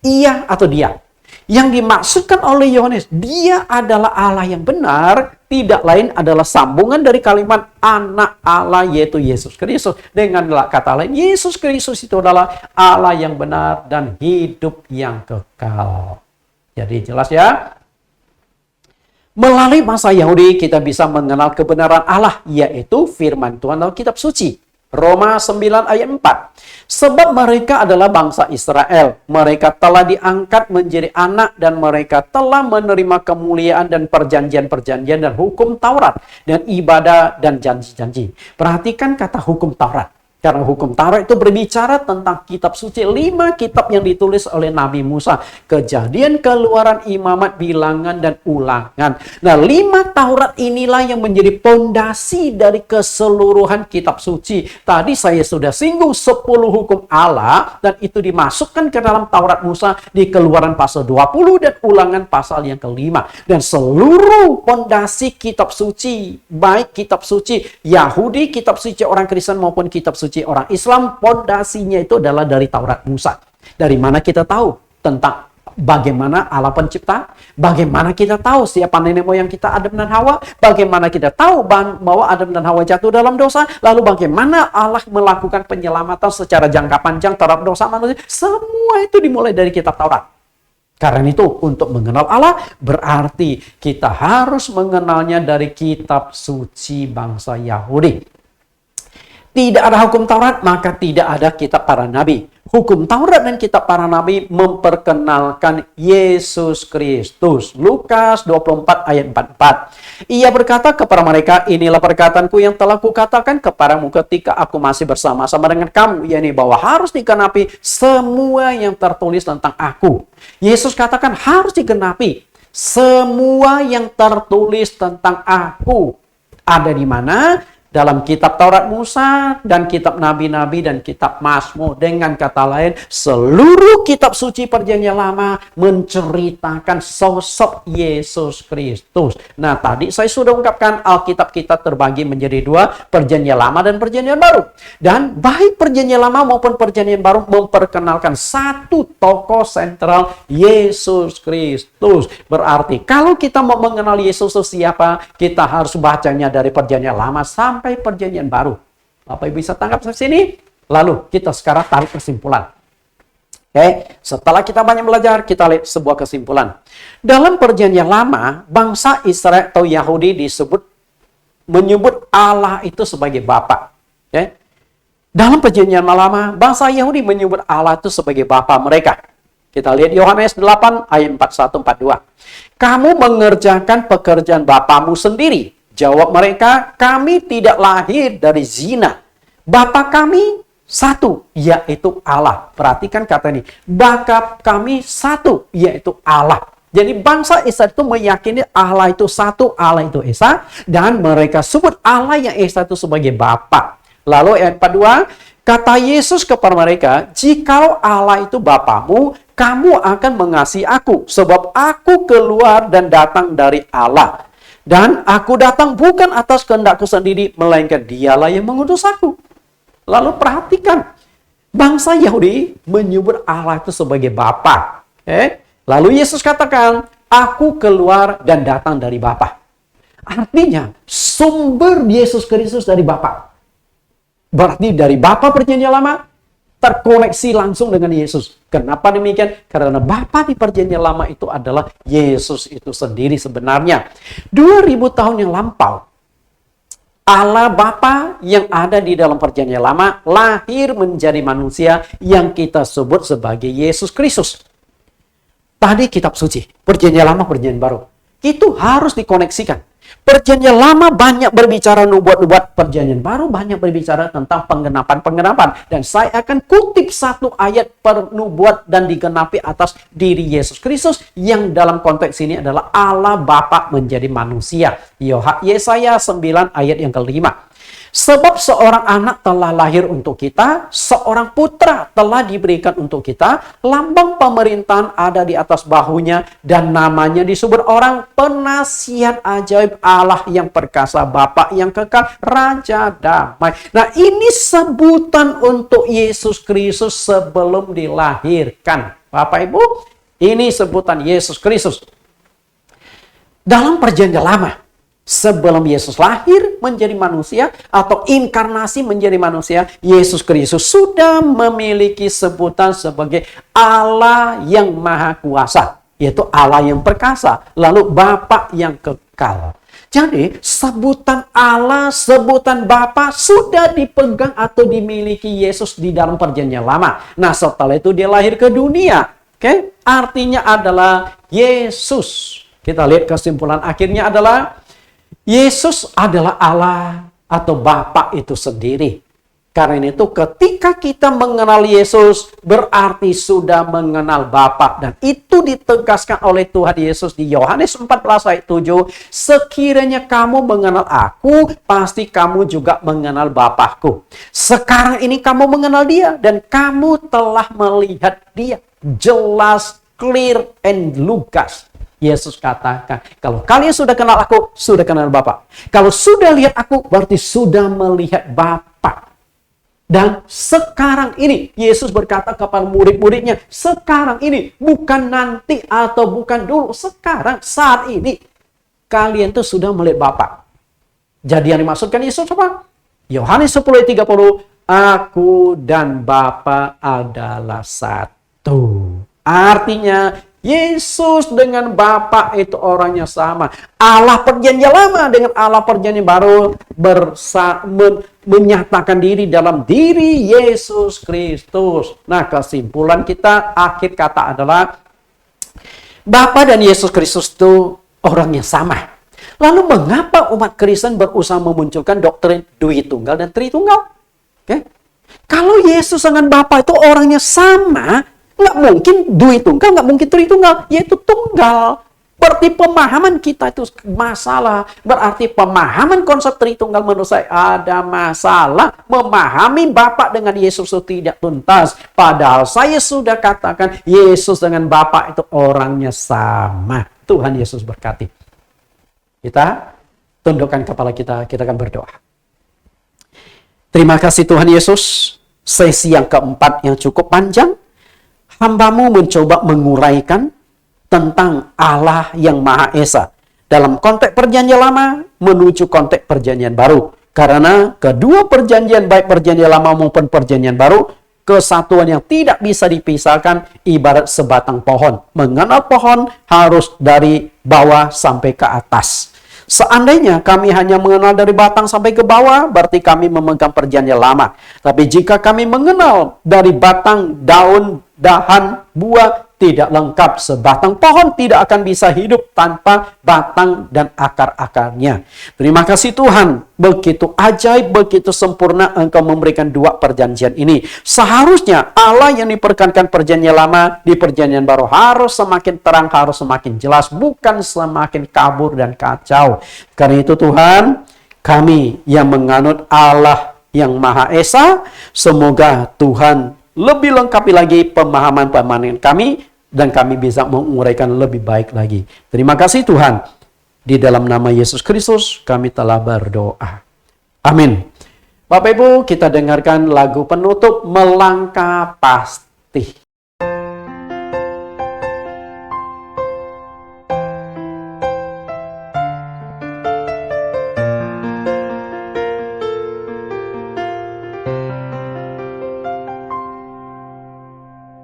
Ia atau dia. Yang dimaksudkan oleh Yohanes, dia adalah Allah yang benar, tidak lain adalah sambungan dari kalimat anak Allah, yaitu Yesus Kristus. Dengan kata lain, Yesus Kristus itu adalah Allah yang benar dan hidup yang kekal. Jadi jelas ya. Melalui bangsa Yahudi kita bisa mengenal kebenaran Allah, yaitu firman Tuhan dalam kitab suci. Roma 9 ayat 4. Sebab mereka adalah bangsa Israel. Mereka telah diangkat menjadi anak dan mereka telah menerima kemuliaan dan perjanjian-perjanjian dan hukum Taurat dan ibadah dan janji-janji. Perhatikan kata hukum Taurat. Karena hukum Taurat itu berbicara tentang kitab suci, 5 kitab yang ditulis oleh Nabi Musa. Kejadian, Keluaran, Imamat, Bilangan, dan Ulangan. Nah, 5 Taurat inilah yang menjadi pondasi dari keseluruhan kitab suci. Tadi saya sudah singgung 10 hukum Allah, dan itu dimasukkan ke dalam Taurat Musa di Keluaran pasal 20 dan Ulangan pasal yang kelima. Dan seluruh pondasi kitab suci, baik kitab suci Yahudi, kitab suci orang Kristen maupun kitab suci orang Islam, pondasinya itu adalah dari Taurat Musa. Dari mana kita tahu tentang bagaimana Allah pencipta? Bagaimana kita tahu siapa nenek moyang kita, Adam dan Hawa? Bagaimana kita tahu bahwa Adam dan Hawa jatuh dalam dosa? Lalu bagaimana Allah melakukan penyelamatan secara jangka panjang terhadap dosa manusia? Semua itu dimulai dari kitab Taurat. Karena itu, untuk mengenal Allah berarti kita harus mengenalnya dari kitab suci bangsa Yahudi. Tidak ada hukum Taurat, maka tidak ada kitab para nabi. Hukum Taurat dan kitab para nabi memperkenalkan Yesus Kristus. Lukas 24 ayat 44. Ia berkata kepada mereka, inilah perkataanku yang telah kukatakan kepadamu ketika aku masih bersama-sama dengan kamu, yakni bahwa harus digenapi semua yang tertulis tentang aku. Yesus katakan harus digenapi semua yang tertulis tentang aku. Ada di mana? Dalam kitab Taurat Musa dan kitab Nabi-Nabi dan kitab Mazmur. Dengan kata lain, seluruh kitab suci Perjanjian Lama menceritakan sosok Yesus Kristus. Nah, tadi saya sudah ungkapkan Alkitab kita terbagi menjadi 2, Perjanjian Lama dan Perjanjian Baru. Dan baik Perjanjian Lama maupun Perjanjian Baru memperkenalkan satu tokoh sentral, Yesus Kristus. Berarti kalau kita mau mengenal Yesus itu siapa, kita harus bacanya dari Perjanjian Lama sampai Perjanjian Baru. Bapak Ibu bisa tangkap sampai sini? Lalu kita sekarang tarik kesimpulan. Oke, setelah kita banyak belajar, kita lihat sebuah kesimpulan. Dalam Perjanjian Lama, bangsa Israel atau Yahudi menyebut Allah itu sebagai Bapa. Oke. Dalam Perjanjian Lama, bangsa Yahudi menyebut Allah itu sebagai Bapa mereka. Kita lihat Yohanes 8 ayat 41-42. Kamu mengerjakan pekerjaan bapamu sendiri. Jawab mereka, kami tidak lahir dari zina. Bapa kami satu, yaitu Allah. Perhatikan kata ini. Bapa kami satu, yaitu Allah. Jadi bangsa Israel itu meyakini Allah itu satu, Allah itu Esa. Dan mereka sebut Allah yang Esa itu sebagai Bapa. Lalu ayat 42, kata Yesus kepada mereka, jikalau Allah itu Bapamu, kamu akan mengasihi aku. Sebab aku keluar dan datang dari Allah. Dan aku datang bukan atas kehendakku sendiri, melainkan dialah yang mengutus aku. Lalu perhatikan, bangsa Yahudi menyebut Allah itu sebagai Bapa. Lalu Yesus katakan, aku keluar dan datang dari Bapa. Artinya, sumber Yesus Kristus dari Bapa. Berarti dari Bapa Perjanjian Lama, terkoneksi langsung dengan Yesus. Kenapa demikian? Karena Bapa di Perjanjian Lama itu adalah Yesus itu sendiri sebenarnya. 2000 tahun yang lampau, Allah Bapa yang ada di dalam Perjanjian Lama lahir menjadi manusia yang kita sebut sebagai Yesus Kristus. Tadi kitab suci, Perjanjian Lama, Perjanjian Baru. Itu harus dikoneksikan. Perjanjian Lama banyak berbicara nubuat-nubuat, Perjanjian Baru banyak berbicara tentang penggenapan-penggenapan. Dan saya akan kutip satu ayat pernubuat dan digenapi atas diri Yesus Kristus yang dalam konteks ini adalah Allah Bapa menjadi manusia. Yesaya 9 ayat yang kelima. Sebab seorang anak telah lahir untuk kita, seorang putra telah diberikan untuk kita, lambang pemerintahan ada di atas bahunya, dan namanya disebut orang penasihat ajaib, Allah yang perkasa, Bapa yang kekal, Raja damai. Nah, ini sebutan untuk Yesus Kristus sebelum dilahirkan. Bapak Ibu, ini sebutan Yesus Kristus. Dalam Perjanjian Lama, sebelum Yesus lahir menjadi manusia atau inkarnasi menjadi manusia, Yesus Kristus sudah memiliki sebutan sebagai Allah yang Maha Kuasa, yaitu Allah yang perkasa, lalu Bapa yang kekal. Jadi, sebutan Allah, sebutan Bapa sudah dipegang atau dimiliki Yesus di dalam Perjanjian Lama. Nah, setelah itu dia lahir ke dunia. Artinya adalah Yesus. Kita lihat kesimpulan akhirnya adalah Yesus adalah Allah atau Bapa itu sendiri. Karena itu ketika kita mengenal Yesus, berarti sudah mengenal Bapa. Dan itu ditegaskan oleh Tuhan Yesus di Yohanes 14 ayat 7. Sekiranya kamu mengenal aku, pasti kamu juga mengenal Bapakku. Sekarang ini kamu mengenal dia, dan kamu telah melihat dia. Jelas, clear, and lugas. Yesus katakan, kalau kalian sudah kenal aku, sudah kenal Bapa. Kalau sudah lihat aku, berarti sudah melihat Bapa. Dan sekarang ini, Yesus berkata kepada murid-muridnya, sekarang ini, bukan nanti atau bukan dulu, sekarang, saat ini, kalian tuh sudah melihat Bapa. Jadi yang dimaksudkan Yesus apa? Yohanes 10:30, aku dan Bapa adalah satu. Artinya, Yesus dengan Bapa itu orangnya sama. Allah perjanjian lama dengan Allah perjanjian baru menyatakan diri dalam diri Yesus Kristus. Nah, kesimpulan kita akhir kata adalah Bapa dan Yesus Kristus itu orangnya sama. Lalu mengapa umat Kristen berusaha memunculkan doktrin Dui Tunggal dan Tritunggal? Okay? Kalau Yesus dengan Bapa itu orangnya sama, nggak mungkin Dui Tunggal, nggak mungkin Tritunggal, yaitu tunggal. Berarti pemahaman kita itu masalah. Berarti pemahaman konsep Tritunggal menurut saya ada masalah. Memahami Bapa dengan Yesus itu tidak tuntas. Padahal saya sudah katakan Yesus dengan Bapa itu orangnya sama. Tuhan Yesus berkati. Kita tundukkan kepala kita akan berdoa. Terima kasih Tuhan Yesus. Sesi yang keempat yang cukup panjang. Hamba-Mu mencoba menguraikan tentang Allah yang Maha Esa dalam konteks perjanjian lama menuju konteks perjanjian baru. Karena kedua perjanjian, baik perjanjian lama maupun perjanjian baru, kesatuan yang tidak bisa dipisahkan ibarat sebatang pohon. Mengenal pohon harus dari bawah sampai ke atas. Seandainya kami hanya mengenal dari batang sampai ke bawah, berarti kami memegang perjanjian lama. Tapi jika kami mengenal dari batang, daun, dahan, buah, tidak lengkap. Sebatang pohon tidak akan bisa hidup tanpa batang dan akar-akarnya. Terima kasih Tuhan. Begitu ajaib, begitu sempurna Engkau memberikan dua perjanjian ini. Seharusnya Allah yang diperkenankan perjanjian lama di perjanjian baru harus semakin terang, harus semakin jelas. Bukan semakin kabur dan kacau. Karena itu Tuhan, kami yang menganut Allah yang Maha Esa, semoga Tuhan lebih lengkapi lagi pemahaman-pemahaman kami, dan kami bisa menguraikan lebih baik lagi. Terima kasih Tuhan. Di dalam nama Yesus Kristus kami telah berdoa. Amin. Bapak Ibu, kita dengarkan lagu penutup Melangkah Pasti.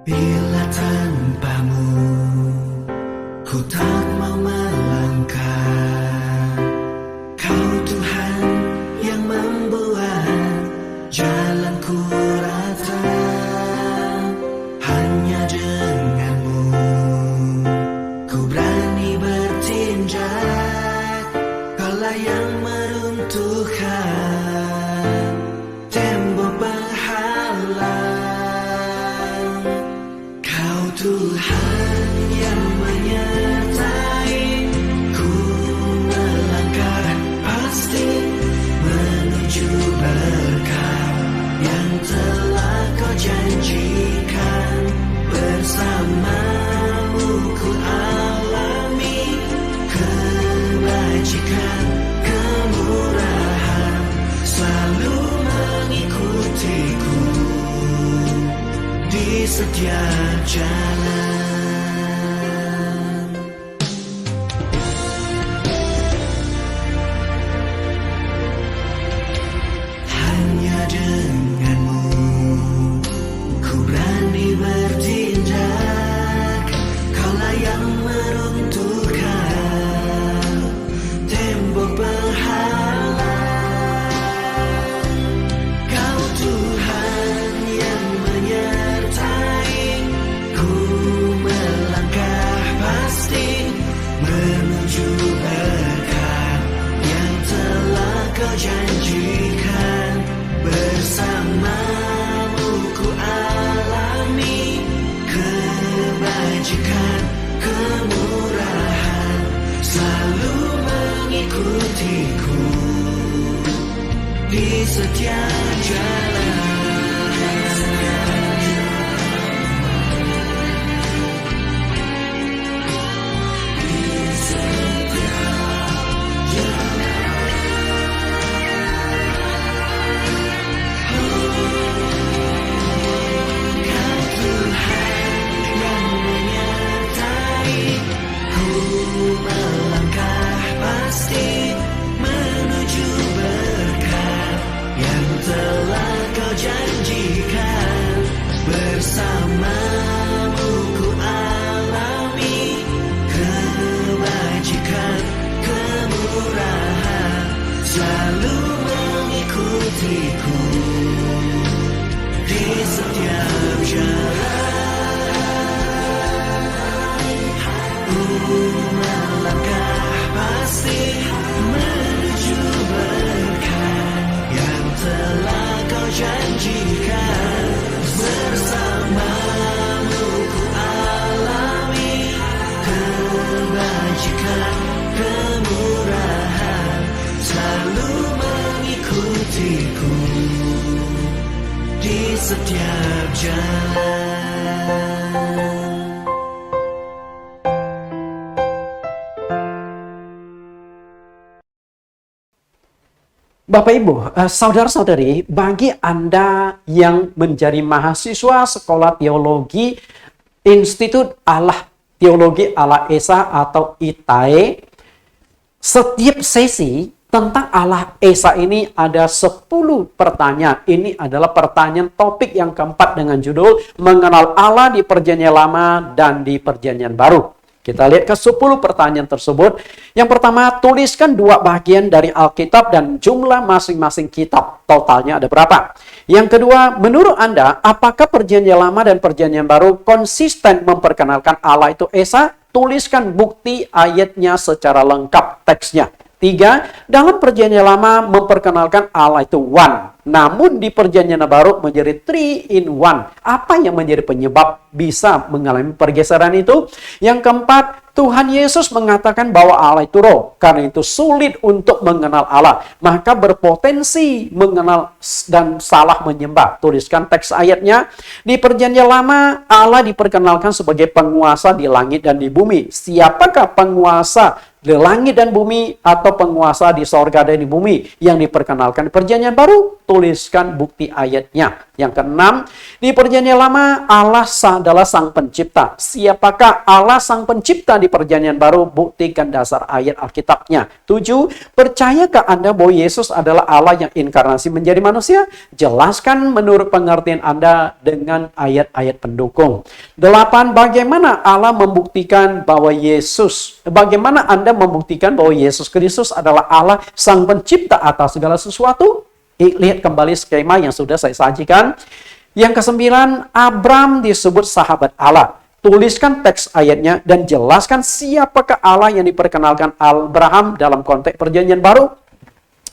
Bila tanpamu ku tak mau melangkah, Kau Tuhan yang membuat jalanku rata. Hanya denganmu ku berani bertindak, Kaulah yang meruntuhkan tembok penghalang. Tuhan yang menyertai ku melangkah pasti menuju berkah yang telah Kau janjikan. Bersamamu ku alami kebajikan, kemurahan selalu mengikutiku di setiap jalan. Hanya denganmu ku berani bertindak, Kaulah yang meruntuhkan tembok penghalang. Kau Tuhan yang menyertai ku kebajikan, kemurahan selalu mengikutiku di setiap jalan. Bersamamu ku alami kebajikan, kemurahan selalu mengikutiku di setiap jalan. Ku melangkah pasti menuju berkah yang telah kau janjikan. Bersamamu ku alami kebajikan, kemurahan selalu mengikutiku di setiap jalan. Bapak Ibu, saudara-saudari, bagi Anda yang menjadi mahasiswa Sekolah Teologi Institut Allah Teologi Allah Esa atau ITAE, setiap sesi tentang Allah Esa ini ada 10 pertanyaan. Ini adalah pertanyaan topik yang keempat dengan judul Mengenal Allah di Perjanjian Lama dan di Perjanjian Baru. Kita lihat ke 10 pertanyaan tersebut. Yang pertama, tuliskan 2 bagian dari Alkitab dan jumlah masing-masing kitab. Totalnya ada berapa? Yang kedua, menurut Anda, apakah Perjanjian Lama dan Perjanjian Baru konsisten memperkenalkan Allah itu Esa? Tuliskan bukti ayatnya secara lengkap teksnya. 3, dalam Perjanjian Lama memperkenalkan Allah itu one. Namun di Perjanjian Baru menjadi 3 in 1. Apa yang menjadi penyebab bisa mengalami pergeseran itu? Yang keempat, Tuhan Yesus mengatakan bahwa Allah itu roh. Karena itu sulit untuk mengenal Allah. Maka berpotensi mengenal dan salah menyembah. Tuliskan teks ayatnya. Di Perjanjian Lama, Allah diperkenalkan sebagai penguasa di langit dan di bumi. Siapakah penguasa di langit dan bumi atau penguasa di sorga dan di bumi yang diperkenalkan di Perjanjian Baru? Tuliskan bukti ayatnya. Yang keenam, di Perjanjian Lama Allah adalah Sang Pencipta. Siapakah Allah Sang Pencipta di Perjanjian Baru? Buktikan dasar ayat Alkitabnya. 7, percayakah Anda bahwa Yesus adalah Allah yang inkarnasi menjadi manusia? Jelaskan menurut pengertian Anda dengan ayat-ayat pendukung. 8, bagaimana Allah membuktikan bahwa bagaimana Anda membuktikan bahwa Yesus Kristus adalah Allah Sang Pencipta atas segala sesuatu? Lihat kembali skema yang sudah saya sajikan. Yang ke-9, Abram disebut sahabat Allah. Tuliskan teks ayatnya dan jelaskan siapakah Allah yang diperkenalkan Abraham dalam konteks Perjanjian Baru.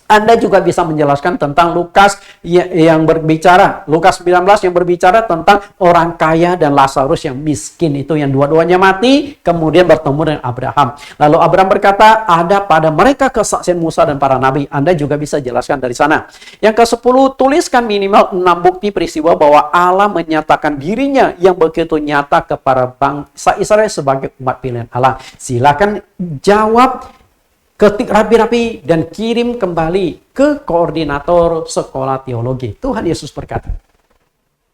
Anda juga bisa menjelaskan tentang Lukas yang berbicara, Lukas 19 yang berbicara tentang orang kaya dan Lazarus yang miskin itu, yang dua-duanya mati, kemudian bertemu dengan Abraham. Lalu Abraham berkata, ada pada mereka kesaksian Musa dan para nabi. Anda juga bisa jelaskan dari sana. Yang ke-10, tuliskan minimal 6 bukti peristiwa bahwa Allah menyatakan dirinya yang begitu nyata kepada bangsa Israel sebagai umat pilihan Allah. Silakan jawab, ketik rapi-rapi dan kirim kembali ke koordinator Sekolah Teologi. Tuhan Yesus berkati.